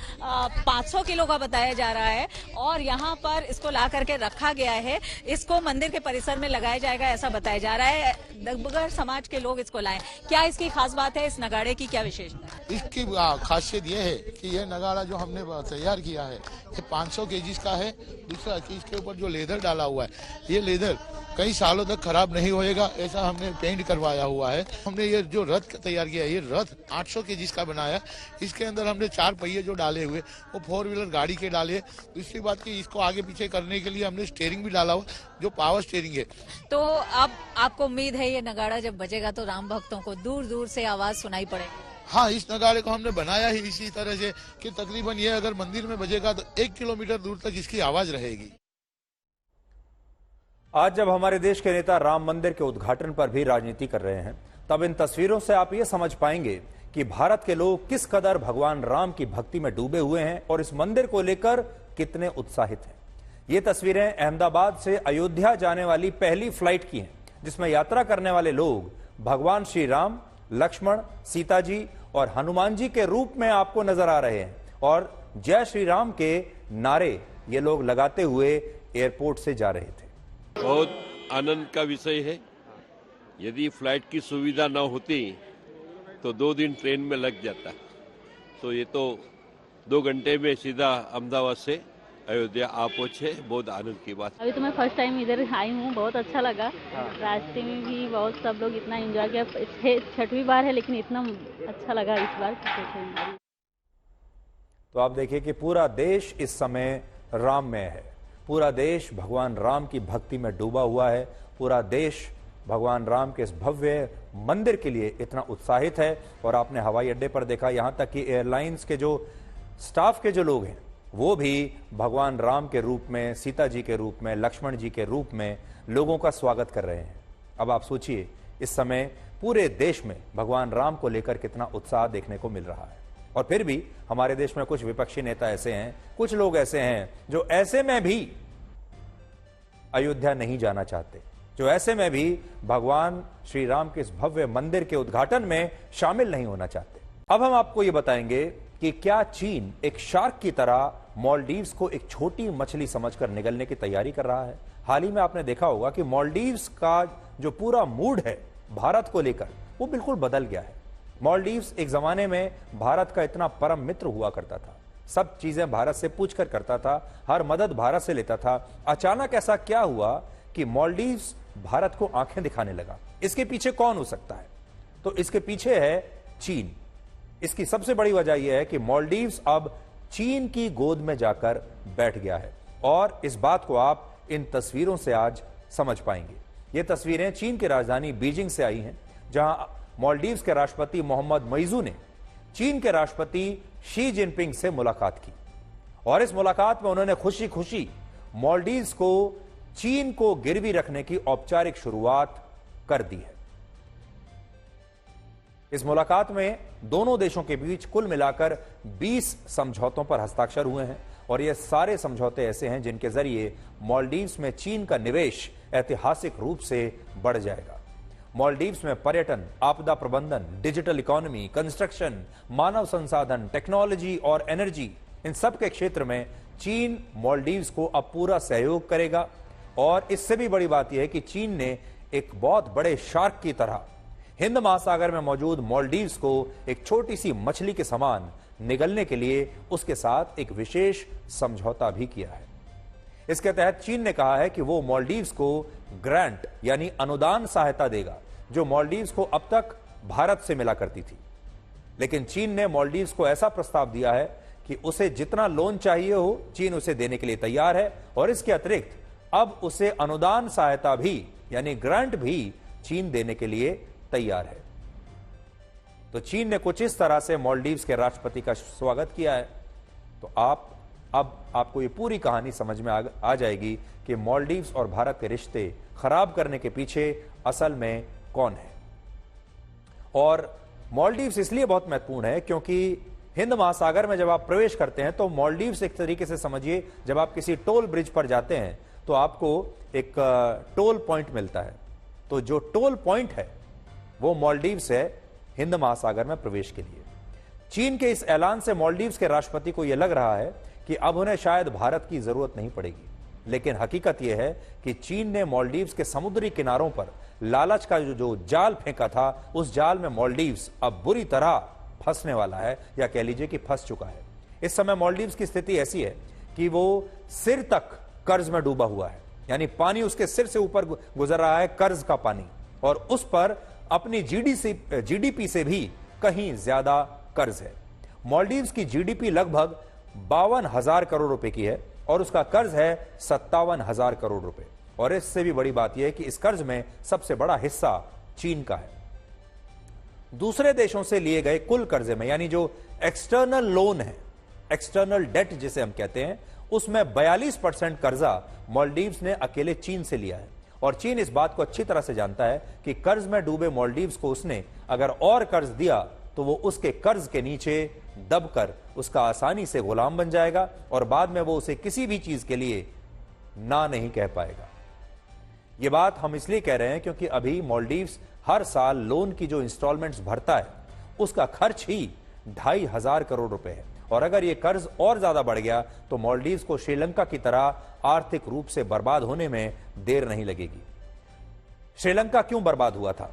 500 किलो का बताया जा रहा है और यहाँ पर इसको ला करके रखा गया है। इसको मंदिर के परिसर में लगाया जाएगा ऐसा बताया जा रहा है। दगबगर समाज के लोग इसको लाएं। क्या इसकी खास बात है? इस नगाड़े की क्या विशेषता है? इसकी खासियत यह है कि यह नगाड़ा जो हमने तैयार किया है ये 500 केजी का है। दूसरा कि इसके ऊपर जो लेदर डाला हुआ है ये लेदर कई सालों तक खराब नहीं होएगा, ऐसा हमने पेंट करवाया हुआ है। हमने ये जो रथ तैयार किया है ये रथ 800 केजी का बनाया। इसके अंदर हमने 4 पहिए जो डाले हुए वो 4 व्हीलर गाड़ी के डाले। दूसरी बात कि इसको आगे पीछे करने के लिए हमने स्टीयरिंग भी डाला हुआ जो पावर स्टीयरिंग है। तो अब आपको उम्मीद है ये नगाड़ा जब बजेगा तो राम भक्तों को दूर दूर से आवाज सुनाई पड़ेगी? हाँ, इस नगाड़े को हमने बनाया ही इसी तरह से कि तकरीबन ये अगर मंदिर में बजेगा तो 1 किलोमीटर दूर तक इसकी आवाज रहेगी। आज जब हमारे देश के नेता राम मंदिर के उद्घाटन पर भी राजनीति कर रहे हैं, तब इन तस्वीरों से आप ये समझ पाएंगे कि भारत के लोग किस कदर भगवान राम की भक्ति में डूबे हुए हैं और इस मंदिर को लेकर कितने उत्साहित हैं। ये तस्वीरें अहमदाबाद से अयोध्या जाने वाली पहली फ्लाइट की हैं, जिसमें यात्रा करने वाले लोग भगवान श्री राम, लक्ष्मण, सीता जी और हनुमान जी के रूप में आपको नजर आ रहे हैं और जय श्री राम के नारे ये लोग लगाते हुए एयरपोर्ट से जा रहे थे। बहुत आनंद का विषय है। यदि फ्लाइट की सुविधा न होती तो 2 दिन ट्रेन में लग जाता, तो ये तो 2 घंटे में सीधा अहमदाबाद से अयोध्या आ पहुंचे। बहुत आनंद की बात। अभी तो मैं फर्स्ट टाइम इधर आई हूँ, बहुत अच्छा लगा। रास्ते में भी बहुत सब लोग इतना एंजॉय किया। 6वीं बार है लेकिन इतना अच्छा लगा इस बार। तो आप देखिए कि पूरा देश इस समय राममय है। पूरा देश भगवान राम की भक्ति में डूबा हुआ है। पूरा देश भगवान राम के इस भव्य मंदिर के लिए इतना उत्साहित है। और आपने हवाई अड्डे पर देखा, यहां तक कि एयरलाइंस के जो स्टाफ के जो लोग हैं वो भी भगवान राम के रूप में, सीता जी के रूप में, लक्ष्मण जी के रूप में लोगों का स्वागत कर रहे हैं। अब आप सोचिए इस समय पूरे देश में भगवान राम को लेकर कितना उत्साह देखने को मिल रहा है। और फिर भी हमारे देश में कुछ विपक्षी नेता ऐसे हैं, कुछ लोग ऐसे हैं जो ऐसे में भी अयोध्या नहीं जाना चाहते, जो ऐसे में भी भगवान श्री राम के इस भव्य मंदिर के उद्घाटन में शामिल नहीं होना चाहते। अब हम आपको यह बताएंगे कि क्या चीन एक शार्क की तरह मालदीव्स को एक छोटी मछली समझकर निगलने की तैयारी कर रहा है। हाल ही में आपने देखा होगा कि मालदीव्स का जो पूरा मूड है भारत को लेकर वो बिल्कुल बदल गया है। मालदीव्स एक जमाने में भारत का इतना परम मित्र हुआ करता था, सब चीजें भारत से पूछकर करता था, हर मदद भारत से लेता था। अचानक ऐसा क्या हुआ कि मालदीव्स भारत को आंखें दिखाने लगा? इसके पीछे कौन हो सकता है? तो इसके पीछे है चीन। इसकी सबसे बड़ी वजह यह है कि मालदीव्स अब चीन की गोद में जाकर बैठ गया है और इस बात को आप इन तस्वीरों से आज समझ पाएंगे। ये तस्वीरें चीन की राजधानी बीजिंग से आई हैं, जहां मालदीव्स के राष्ट्रपति मोहम्मद मुइज़ू ने चीन के राष्ट्रपति शी जिनपिंग से मुलाकात की और इस मुलाकात में उन्होंने खुशी खुशी मालदीव्स को चीन को गिरवी रखने की औपचारिक शुरुआत कर दी है। इस मुलाकात में दोनों देशों के बीच कुल मिलाकर 20 समझौतों पर हस्ताक्षर हुए हैं और ये सारे समझौते ऐसे हैं जिनके जरिए मालदीव्स में चीन का निवेश ऐतिहासिक रूप से बढ़ जाएगा। मालदीव्स में पर्यटन, आपदा प्रबंधन, डिजिटल इकोनॉमी, कंस्ट्रक्शन, मानव संसाधन, टेक्नोलॉजी और एनर्जी, इन सब के क्षेत्र में चीन मालदीव्स को अब पूरा सहयोग करेगा। और इससे भी बड़ी बात यह है कि चीन ने एक बहुत बड़े शार्क की तरह हिंद महासागर में मौजूद मालदीव्स को एक छोटी सी मछली के समान निगलने के लिए उसके साथ एक विशेष समझौता भी किया है। इसके तहत चीन ने कहा है कि वो मालदीव्स को ग्रांट यानी अनुदान सहायता देगा, जो मालदीव्स को अब तक भारत से मिला करती थी। लेकिन चीन ने मालदीव्स को ऐसा प्रस्ताव दिया है कि उसे जितना लोन चाहिए हो चीन उसे देने के लिए तैयार है और इसके अतिरिक्त अब उसे अनुदान सहायता भी यानी ग्रांट भी चीन देने के लिए तैयार है। तो चीन ने कुछ इस तरह से मालदीव्स के राष्ट्रपति का स्वागत किया है। तो अब आपको ये पूरी कहानी समझ में आ जाएगी कि मालदीव्स और भारत के रिश्ते खराब करने के पीछे असल में कौन है। और मालदीव्स इसलिए बहुत महत्वपूर्ण है क्योंकि हिंद महासागर में जब आप प्रवेश करते हैं तो मालदीव्स एक तरीके से समझिए, जब आप किसी टोल ब्रिज पर जाते हैं तो आपको एक टोल पॉइंट मिलता है। तो जो टोल पॉइंट है वो मालदीव्स है हिंद महासागर में प्रवेश के लिए। चीन के इस ऐलान से मालदीव्स के राष्ट्रपति को यह लग रहा है कि अब उन्हें शायद भारत की जरूरत नहीं पड़ेगी, लेकिन हकीकत यह है कि चीन ने मालदीव्स के समुद्री किनारों पर लालच का जो जाल फेंका था, उस जाल में मालदीव्स अब बुरी तरह फंसने वाला है, या कह लीजिए कि फंस चुका है। इस समय मालदीव्स की स्थिति ऐसी है कि वो सिर तक कर्ज में डूबा हुआ है, यानी पानी उसके सिर से ऊपर गुजर रहा है, कर्ज का पानी, और उस पर अपनी जीडीपी से भी कहीं ज्यादा कर्ज है। मालदीव्स की जीडीपी लगभग 52,000 करोड़ रुपए की है और उसका कर्ज है 57,000 करोड़ रुपए। और इससे भी बड़ी बात यह है कि इस कर्ज में सबसे बड़ा हिस्सा चीन का है। दूसरे देशों से लिए गए कुल कर्जे में, यानी जो एक्सटर्नल लोन है, एक्सटर्नल डेट जिसे हम कहते हैं, उसमें 42% कर्जा मालदीव्स ने अकेले चीन से लिया है। और चीन इस बात को अच्छी तरह से जानता है कि कर्ज में डूबे मालदीव्स को उसने अगर और कर्ज दिया तो वो उसके कर्ज के नीचे दबकर उसका आसानी से गुलाम बन जाएगा और बाद में वो उसे किसी भी चीज के लिए ना नहीं कह पाएगा। ये बात हम इसलिए कह रहे हैं क्योंकि अभी मालदीव्स हर साल लोन की जो इंस्टॉलमेंट्स भरता है उसका खर्च ही 2,500 करोड़ रुपए है। और अगर ये कर्ज और ज्यादा बढ़ गया तो मालदीव्स को श्रीलंका की तरह आर्थिक रूप से बर्बाद होने में देर नहीं लगेगी। श्रीलंका क्यों बर्बाद हुआ था?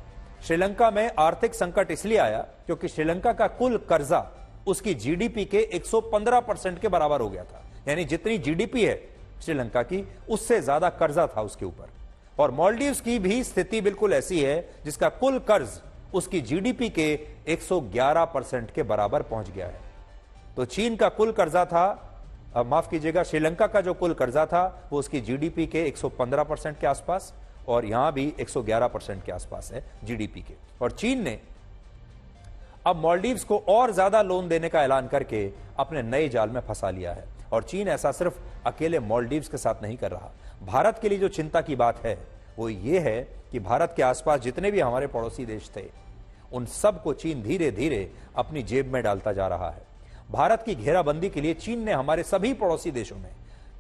श्रीलंका में आर्थिक संकट इसलिए आया क्योंकि श्रीलंका का कुल कर्जा उसकी जीडीपी के 115% के बराबर हो गया था, यानी जितनी जीडीपी है श्रीलंका की उससे ज्यादा कर्जा था उसके ऊपर। और मालदीव्स की भी स्थिति बिल्कुल ऐसी है जिसका कुल कर्ज उसकी जीडीपी के 111% के बराबर पहुंच गया है। तो चीन का कुल कर्जा था, माफ कीजिएगा, श्रीलंका का जो कुल कर्जा था वो उसकी जीडीपी के 115% के आसपास, और यहां भी 111% के आसपास है जीडीपी के। और चीन ने अब मालदीव्स को और ज्यादा लोन देने का ऐलान करके अपने नए जाल में फंसा लिया है। और चीन ऐसा सिर्फ अकेले मालदीव्स के साथ नहीं कर रहा। भारत के लिए जो चिंता की बात है वो ये है कि भारत के आसपास जितने भी हमारे पड़ोसी देश थे उन सबको चीन धीरे धीरे अपनी जेब में डालता जा रहा है। भारत की घेराबंदी के लिए चीन ने हमारे सभी पड़ोसी देशों में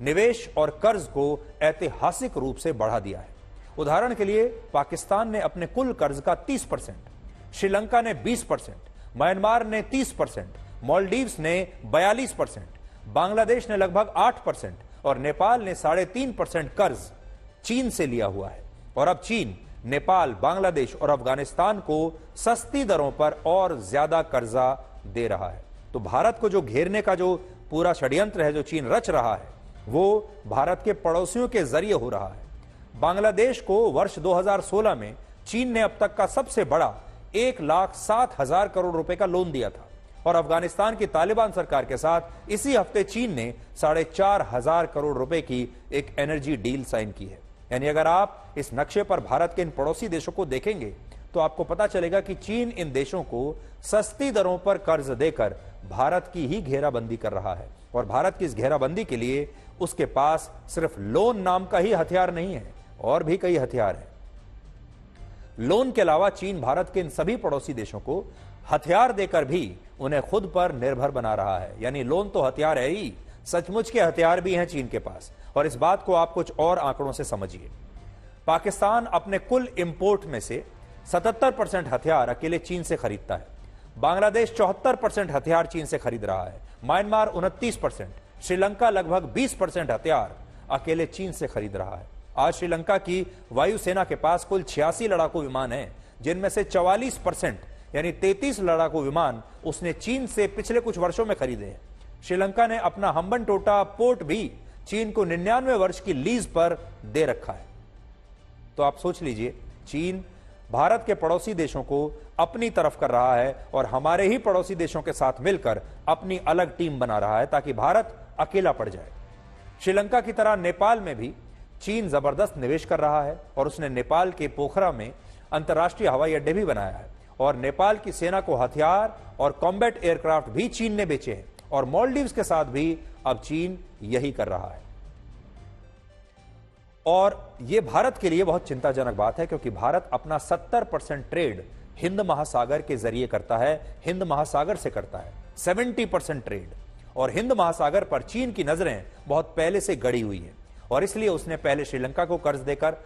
निवेश और कर्ज को ऐतिहासिक रूप से बढ़ा दिया है। उदाहरण के लिए पाकिस्तान ने अपने कुल कर्ज का 30%, श्रीलंका ने 20%, म्यांमार ने 30%, मालदीव्स ने 42%, बांग्लादेश ने लगभग 8% और नेपाल ने 3.5% कर्ज चीन से लिया हुआ है। और अब चीन नेपाल, बांग्लादेश और अफगानिस्तान को सस्ती दरों पर और ज्यादा कर्जा दे रहा है। तो भारत को जो घेरने का जो पूरा षड्यंत्र है जो चीन रच रहा है वो भारत के पड़ोसियों के जरिए हो रहा है। बांग्लादेश को वर्ष 2016 में चीन ने अब तक का सबसे बड़ा 1,07,000 करोड़ रुपए का लोन दिया था। और अफगानिस्तान की तालिबान सरकार के साथ इसी हफ्ते चीन ने 4,500 करोड़ रुपए की एक एनर्जी डील साइन की है। यानी अगर आप इस नक्शे पर भारत के इन पड़ोसी देशों को देखेंगे तो आपको पता चलेगा कि चीन इन देशों को सस्ती दरों पर कर्ज देकर भारत की ही घेराबंदी कर रहा है। और भारत की इस घेराबंदी के लिए उसके पास सिर्फ लोन नाम का ही हथियार नहीं है, और भी कई हथियार हैं। लोन के अलावा चीन भारत के इन सभी पड़ोसी देशों को हथियार देकर भी उन्हें खुद पर निर्भर बना रहा है। यानी लोन तो हथियार है ही, सचमुच के हथियार भी हैं चीन के पास। और इस बात को आप कुछ और आंकड़ों से समझिए। पाकिस्तान अपने कुल इंपोर्ट में से 77% हथियार अकेले चीन से खरीदता है। बांग्लादेश 74% हथियार चीन से खरीद रहा है। म्यांमार 29%, श्रीलंका लगभग 20% हथियार अकेले चीन से खरीद रहा है। आज श्रीलंका की वायुसेना के पास कुल 86 लड़ाकू विमान हैं, जिनमें से 44% यानी 33 लड़ाकू विमान उसने चीन से पिछले कुछ वर्षों में खरीदे हैं। श्रीलंका ने अपना हम्बनटोटा पोर्ट भी चीन को 99 वर्ष की लीज पर दे रखा है। तो आप सोच लीजिए, चीन भारत के पड़ोसी देशों को अपनी तरफ कर रहा है और हमारे ही पड़ोसी देशों के साथ मिलकर अपनी अलग टीम बना रहा है ताकि भारत अकेला पड़ जाए। श्रीलंका की तरह नेपाल में भी चीन जबरदस्त निवेश कर रहा है और उसने नेपाल के पोखरा में अंतर्राष्ट्रीय हवाई अड्डे भी बनाया है। और नेपाल की सेना को हथियार और कॉम्बैट एयरक्राफ्ट भी चीन ने बेचे हैं। और मालदीव्स के साथ भी अब चीन यही कर रहा है। और यह भारत के लिए बहुत चिंताजनक बात है, क्योंकि भारत अपना 70% ट्रेड हिंद महासागर के जरिए करता है, हिंद महासागर से करता है 70% ट्रेड। और हिंद महासागर पर चीन की नजरें बहुत पहले से गड़ी हुई है और इसलिए उसने पहले श्रीलंका को कर्ज देकर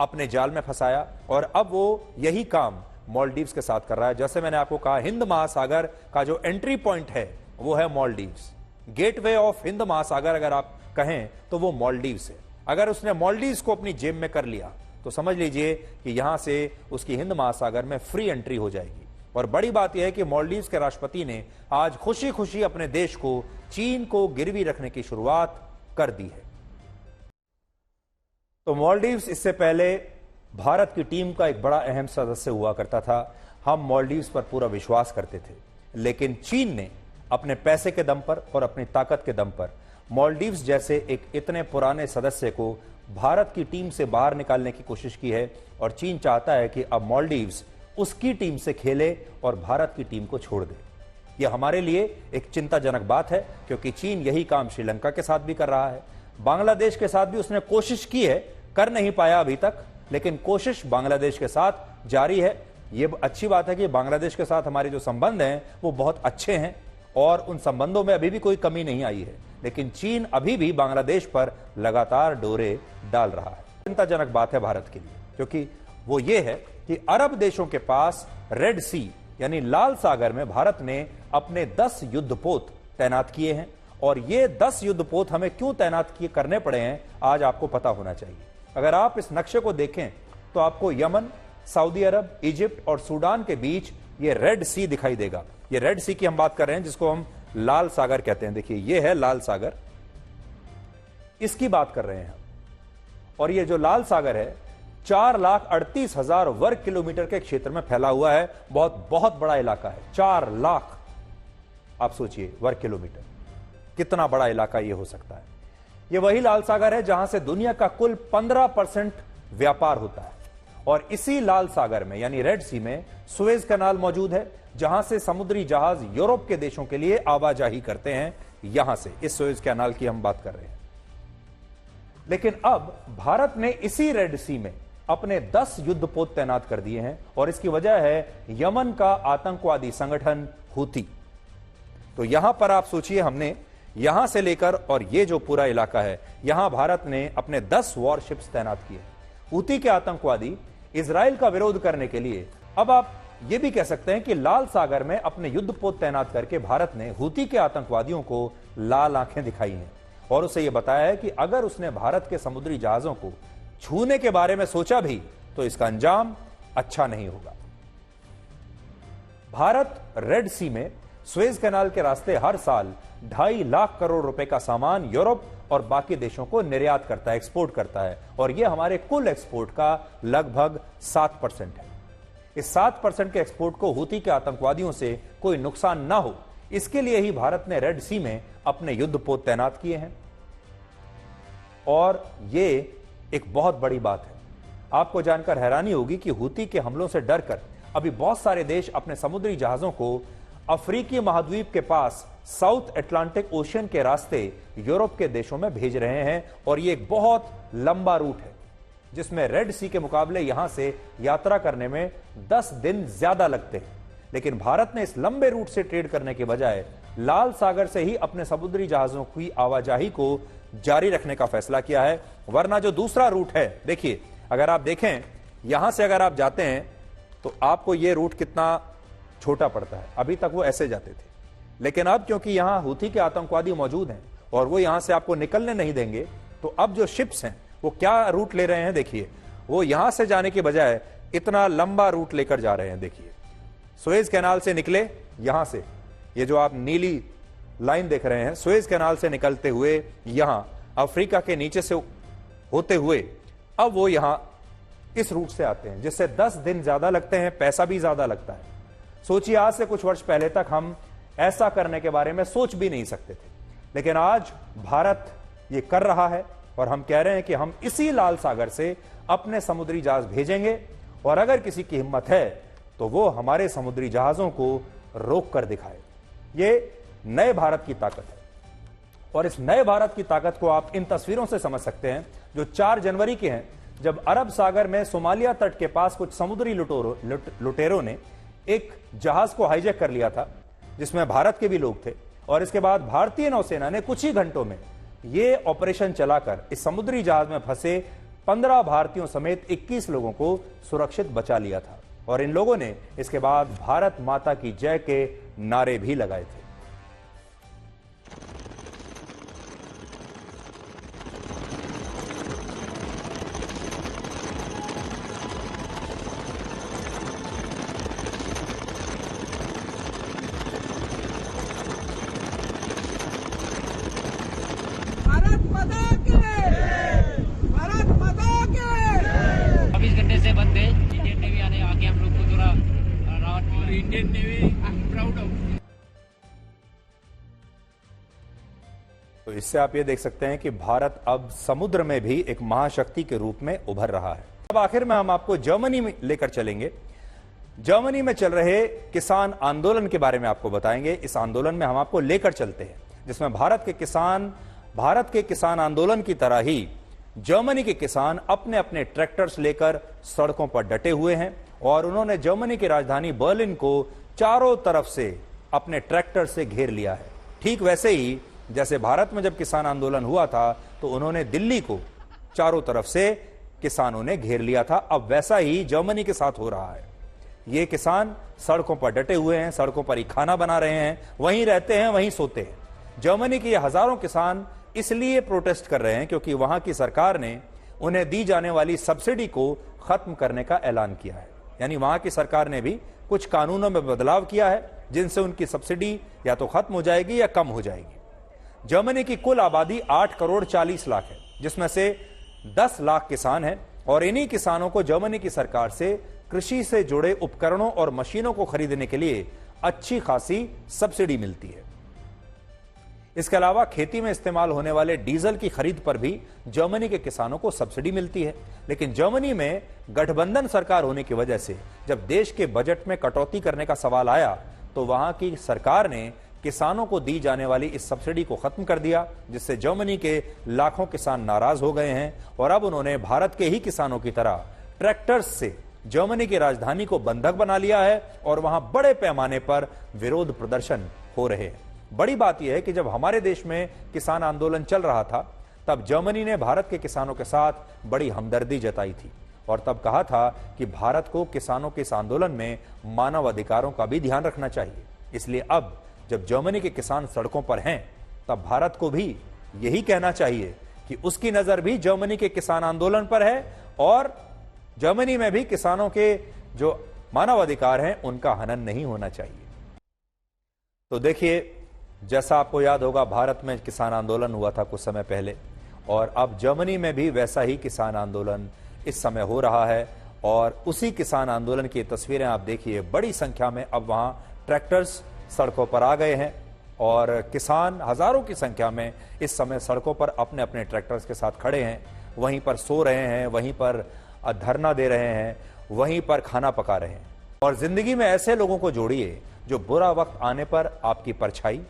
अपने जाल में फंसाया और अब वो यही काम मालदीव्स के साथ कर रहा है। जैसे मैंने आपको कहा, हिंद महासागर का जो एंट्री पॉइंट है वो है मालदीव्स। गेटवे ऑफ हिंद महासागर अगर आप कहें तो वो मालदीव्स है। अगर उसने मालदीव्स को अपनी जेब में कर लिया तो समझ लीजिए कि यहां से उसकी हिंद महासागर में फ्री एंट्री हो जाएगी। और बड़ी बात यह है कि मालदीव्स के राष्ट्रपति ने आज खुशी खुशी अपने देश को चीन को गिरवी रखने की शुरुआत कर दी है। तो मालदीव्स इससे पहले भारत की टीम का एक बड़ा अहम सदस्य हुआ करता था। हम मालदीव्स पर पूरा विश्वास करते थे, लेकिन चीन ने अपने पैसे के दम पर और अपनी ताकत के दम पर मालदीव्स जैसे एक इतने पुराने सदस्य को भारत की टीम से बाहर निकालने की कोशिश की है। और चीन चाहता है कि अब मालदीव्स उसकी टीम से खेले और भारत की टीम को छोड़ दे। यह हमारे लिए एक चिंताजनक बात है, क्योंकि चीन यही काम श्रीलंका के साथ भी कर रहा है, बांग्लादेश के साथ भी उसने कोशिश की है, कर नहीं पाया अभी तक, लेकिन कोशिश बांग्लादेश के साथ जारी है। यह अच्छी बात है कि बांग्लादेश के साथ हमारे जो संबंध हैं वो बहुत अच्छे हैं और उन संबंधों में अभी भी कोई कमी नहीं आई है, लेकिन चीन अभी भी बांग्लादेश पर लगातार डोरे डाल रहा है। चिंताजनक बात है भारत के लिए, क्योंकि वो ये है कि अरब देशों के पास रेड सी यानी लाल सागर में भारत ने अपने 10 युद्धपोत तैनात किए हैं। और ये 10 युद्धपोत हमें क्यों तैनात करने पड़े हैं, आज आपको पता होना चाहिए। अगर आप इस नक्शे को देखें तो आपको यमन, सऊदी अरब, इजिप्ट और सूडान के बीच ये रेड सी दिखाई देगा। ये रेड सी की हम बात कर रहे हैं, जिसको हम लाल सागर कहते हैं। देखिए, ये है लाल सागर, इसकी बात कर रहे हैं। और ये जो लाल सागर है 4,38,000 वर्ग किलोमीटर के क्षेत्र में फैला हुआ है। बहुत बहुत बड़ा इलाका है। 4 लाख, आप सोचिए, वर्ग किलोमीटर, कितना बड़ा इलाका ये हो सकता है। ये वही लाल सागर है जहां से दुनिया का कुल 15% व्यापार होता है। और इसी लाल सागर में यानी रेड सी में सुएज कैनाल मौजूद है, जहां से समुद्री जहाज यूरोप के देशों के लिए आवाजाही करते हैं। यहां से इस सुएज कैनाल की हम बात कर रहे हैं। लेकिन अब भारत ने इसी रेड सी में अपने 10 युद्धपोत तैनात कर दिए हैं, और इसकी वजह है यमन का आतंकवादी संगठन हूती। तो यहां पर आप सोचिए, हमने यहां से लेकर और ये जो पूरा इलाका है, यहां भारत ने अपने 10 वॉरशिप्स तैनात किए। हूती के आतंकवादी इजराइल का विरोध करने के लिए, अब आप ये भी कह सकते हैं कि लाल सागर में अपने युद्धपोत तैनात करके भारत ने हूती के आतंकवादियों को लाल आंखें दिखाई हैं और उसे यह बताया है कि अगर उसने भारत के समुद्री जहाजों को छूने के बारे में सोचा भी तो इसका अंजाम अच्छा नहीं होगा। भारत रेड सी में सुएज कैनाल के रास्ते हर साल 2.5 लाख करोड़ रुपए का सामान यूरोप और बाकी देशों को निर्यात करता है, एक्सपोर्ट करता है। और यह हमारे कुल एक्सपोर्ट का लगभग 7% है। इस 7% के एक्सपोर्ट को हूती के आतंकवादियों से कोई नुकसान ना हो, इसके लिए ही भारत ने रेड सी में अपने युद्धपोत तैनात किए हैं। और ये एक बहुत बड़ी बात है। आपको जानकर हैरानी होगी कि हूती के हमलों से डरकर अभी बहुत सारे देश अपने समुद्री जहाजों को अफ्रीकी महाद्वीप के पास साउथ अटलांटिक ओशियन के रास्ते यूरोप के देशों में भेज रहे हैं। और ये एक बहुत लंबा रूट है, जिसमें रेड सी के मुकाबले यहां से यात्रा करने में 10 दिन ज्यादा लगते हैं। लेकिन भारत ने इस लंबे रूट से ट्रेड करने के बजाय लाल सागर से ही अपने समुद्री जहाजों की आवाजाही को जारी रखने का फैसला किया है। वरना जो दूसरा रूट है, देखिए, अगर आप देखें यहां से अगर आप जाते हैं तो आपको यह रूट कितना छोटा पड़ता है। अभी तक वो ऐसे जाते थे, लेकिन अब क्योंकि यहां हूती के आतंकवादी मौजूद हैं और वो यहां से आपको निकलने नहीं देंगे, तो अब जो शिप्स हैं वो क्या रूट ले रहे हैं, देखिए, वो यहां से जाने के बजाय इतना लंबा रूट लेकर जा रहे हैं। देखिए, सुएज कैनाल से निकले, यहां से, ये जो आप नीली लाइन देख रहे हैं, सुएज कैनाल से निकलते हुए यहां अफ्रीका के नीचे से होते हुए अब वो यहां इस रूट से आते हैं, जिससे 10 दिन ज्यादा लगते हैं, पैसा भी ज्यादा लगता है। सोचिए, आज से कुछ वर्ष पहले तक हम ऐसा करने के बारे में सोच भी नहीं सकते थे, लेकिन आज भारत ये कर रहा है। और हम कह रहे हैं कि हम इसी लाल सागर से अपने समुद्री जहाज भेजेंगे, और अगर किसी की हिम्मत है तो वो हमारे समुद्री जहाजों को रोक कर दिखाए। ये नए भारत की ताकत है। और इस नए भारत की ताकत को आप इन तस्वीरों से समझ सकते हैं, जो 4 जनवरी के हैं, जब अरब सागर में सोमालिया तट के पास कुछ समुद्री लुटेरों ने एक जहाज को हाईजैक कर लिया था, जिसमें भारत के भी लोग थे। और इसके बाद भारतीय नौसेना ने कुछ ही घंटों में यह ऑपरेशन चलाकर इस समुद्री जहाज में फंसे 15 भारतीयों समेत 21 लोगों को सुरक्षित बचा लिया था। और इन लोगों ने इसके बाद भारत माता की जय के नारे भी लगाए थे। तो इससे आप ये देख सकते हैं कि भारत अब समुद्र में भी एक महाशक्ति के रूप में उभर रहा है। अब आखिर में हम आपको जर्मनी में लेकर चलेंगे। जर्मनी में चल रहे किसान आंदोलन के बारे में आपको बताएंगे। इस आंदोलन में हम आपको लेकर चलते हैं, जिसमें भारत के किसान आंदोलन की तरह ही जर्मनी के किसान अपने अपने ट्रैक्टर्स लेकर सड़कों पर डटे हुए हैं और उन्होंने जर्मनी की राजधानी बर्लिन को चारों तरफ से अपने ट्रैक्टर से घेर लिया है। ठीक वैसे ही जैसे भारत में जब किसान आंदोलन हुआ था तो उन्होंने दिल्ली को चारों तरफ से किसानों ने घेर लिया था, अब वैसा ही जर्मनी के साथ हो रहा है। ये किसान सड़कों पर डटे हुए हैं, सड़कों पर ही खाना बना रहे हैं, वहीं रहते हैं, वहीं सोते हैं। जर्मनी के ये हजारों किसान इसलिए प्रोटेस्ट कर रहे हैं क्योंकि वहां की सरकार ने उन्हें दी जाने वाली सब्सिडी को खत्म करने का ऐलान किया है। यानी वहां की सरकार ने भी कुछ कानूनों में बदलाव किया है जिनसे उनकी सब्सिडी या तो खत्म हो जाएगी या कम हो जाएगी। जर्मनी की कुल आबादी 8 करोड़ 40 लाख है, जिसमें से 10 लाख किसान हैं और इन्हीं किसानों को जर्मनी की सरकार से कृषि से जुड़े उपकरणों और मशीनों को खरीदने के लिए अच्छी खासी सब्सिडी मिलती है। इसके अलावा खेती में इस्तेमाल होने वाले डीजल की खरीद पर भी जर्मनी के किसानों को सब्सिडी मिलती है। लेकिन जर्मनी में गठबंधन सरकार होने की वजह से जब देश के बजट में कटौती करने का सवाल आया तो वहां की सरकार ने किसानों को दी जाने वाली इस सब्सिडी को खत्म कर दिया, जिससे जर्मनी के लाखों किसान नाराज हो गए हैं और अब उन्होंने भारत के ही किसानों की तरह ट्रैक्टर्स से जर्मनी की राजधानी को बंधक बना लिया है और वहां बड़े पैमाने पर विरोध प्रदर्शन हो रहे हैं। बड़ी बात यह है कि जब हमारे देश में किसान आंदोलन चल रहा था तब जर्मनी ने भारत के किसानों के साथ बड़ी हमदर्दी जताई थी और तब कहा था कि भारत को किसानों के इस आंदोलन में मानव अधिकारों का भी ध्यान रखना चाहिए। इसलिए अब जब जर्मनी के किसान सड़कों पर हैं तब भारत को भी यही कहना चाहिए कि उसकी नजर भी जर्मनी के किसान आंदोलन पर है और जर्मनी में भी किसानों के जो मानव अधिकार हैं उनका हनन नहीं होना चाहिए। तो देखिए, जैसा आपको याद होगा भारत में किसान आंदोलन हुआ था कुछ समय पहले और अब जर्मनी में भी वैसा ही किसान आंदोलन इस समय हो रहा है और उसी किसान आंदोलन की तस्वीरें आप देखिए। बड़ी संख्या में अब वहां ट्रैक्टर्स सड़कों पर आ गए हैं और किसान हजारों की संख्या में इस समय सड़कों पर अपने अपने ट्रैक्टर्स के साथ खड़े हैं, वहीं पर सो रहे हैं, वहीं पर धरना दे रहे हैं, वहीं पर खाना पका रहे हैं। और जिंदगी में ऐसे लोगों को जोड़िए जो बुरा वक्त आने पर आपकी परछाई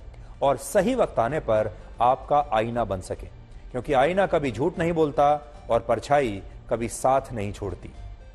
और सही वक्त आने पर आपका आईना बन सके, क्योंकि आईना कभी झूठ नहीं बोलता और परछाई कभी साथ नहीं छोड़ती।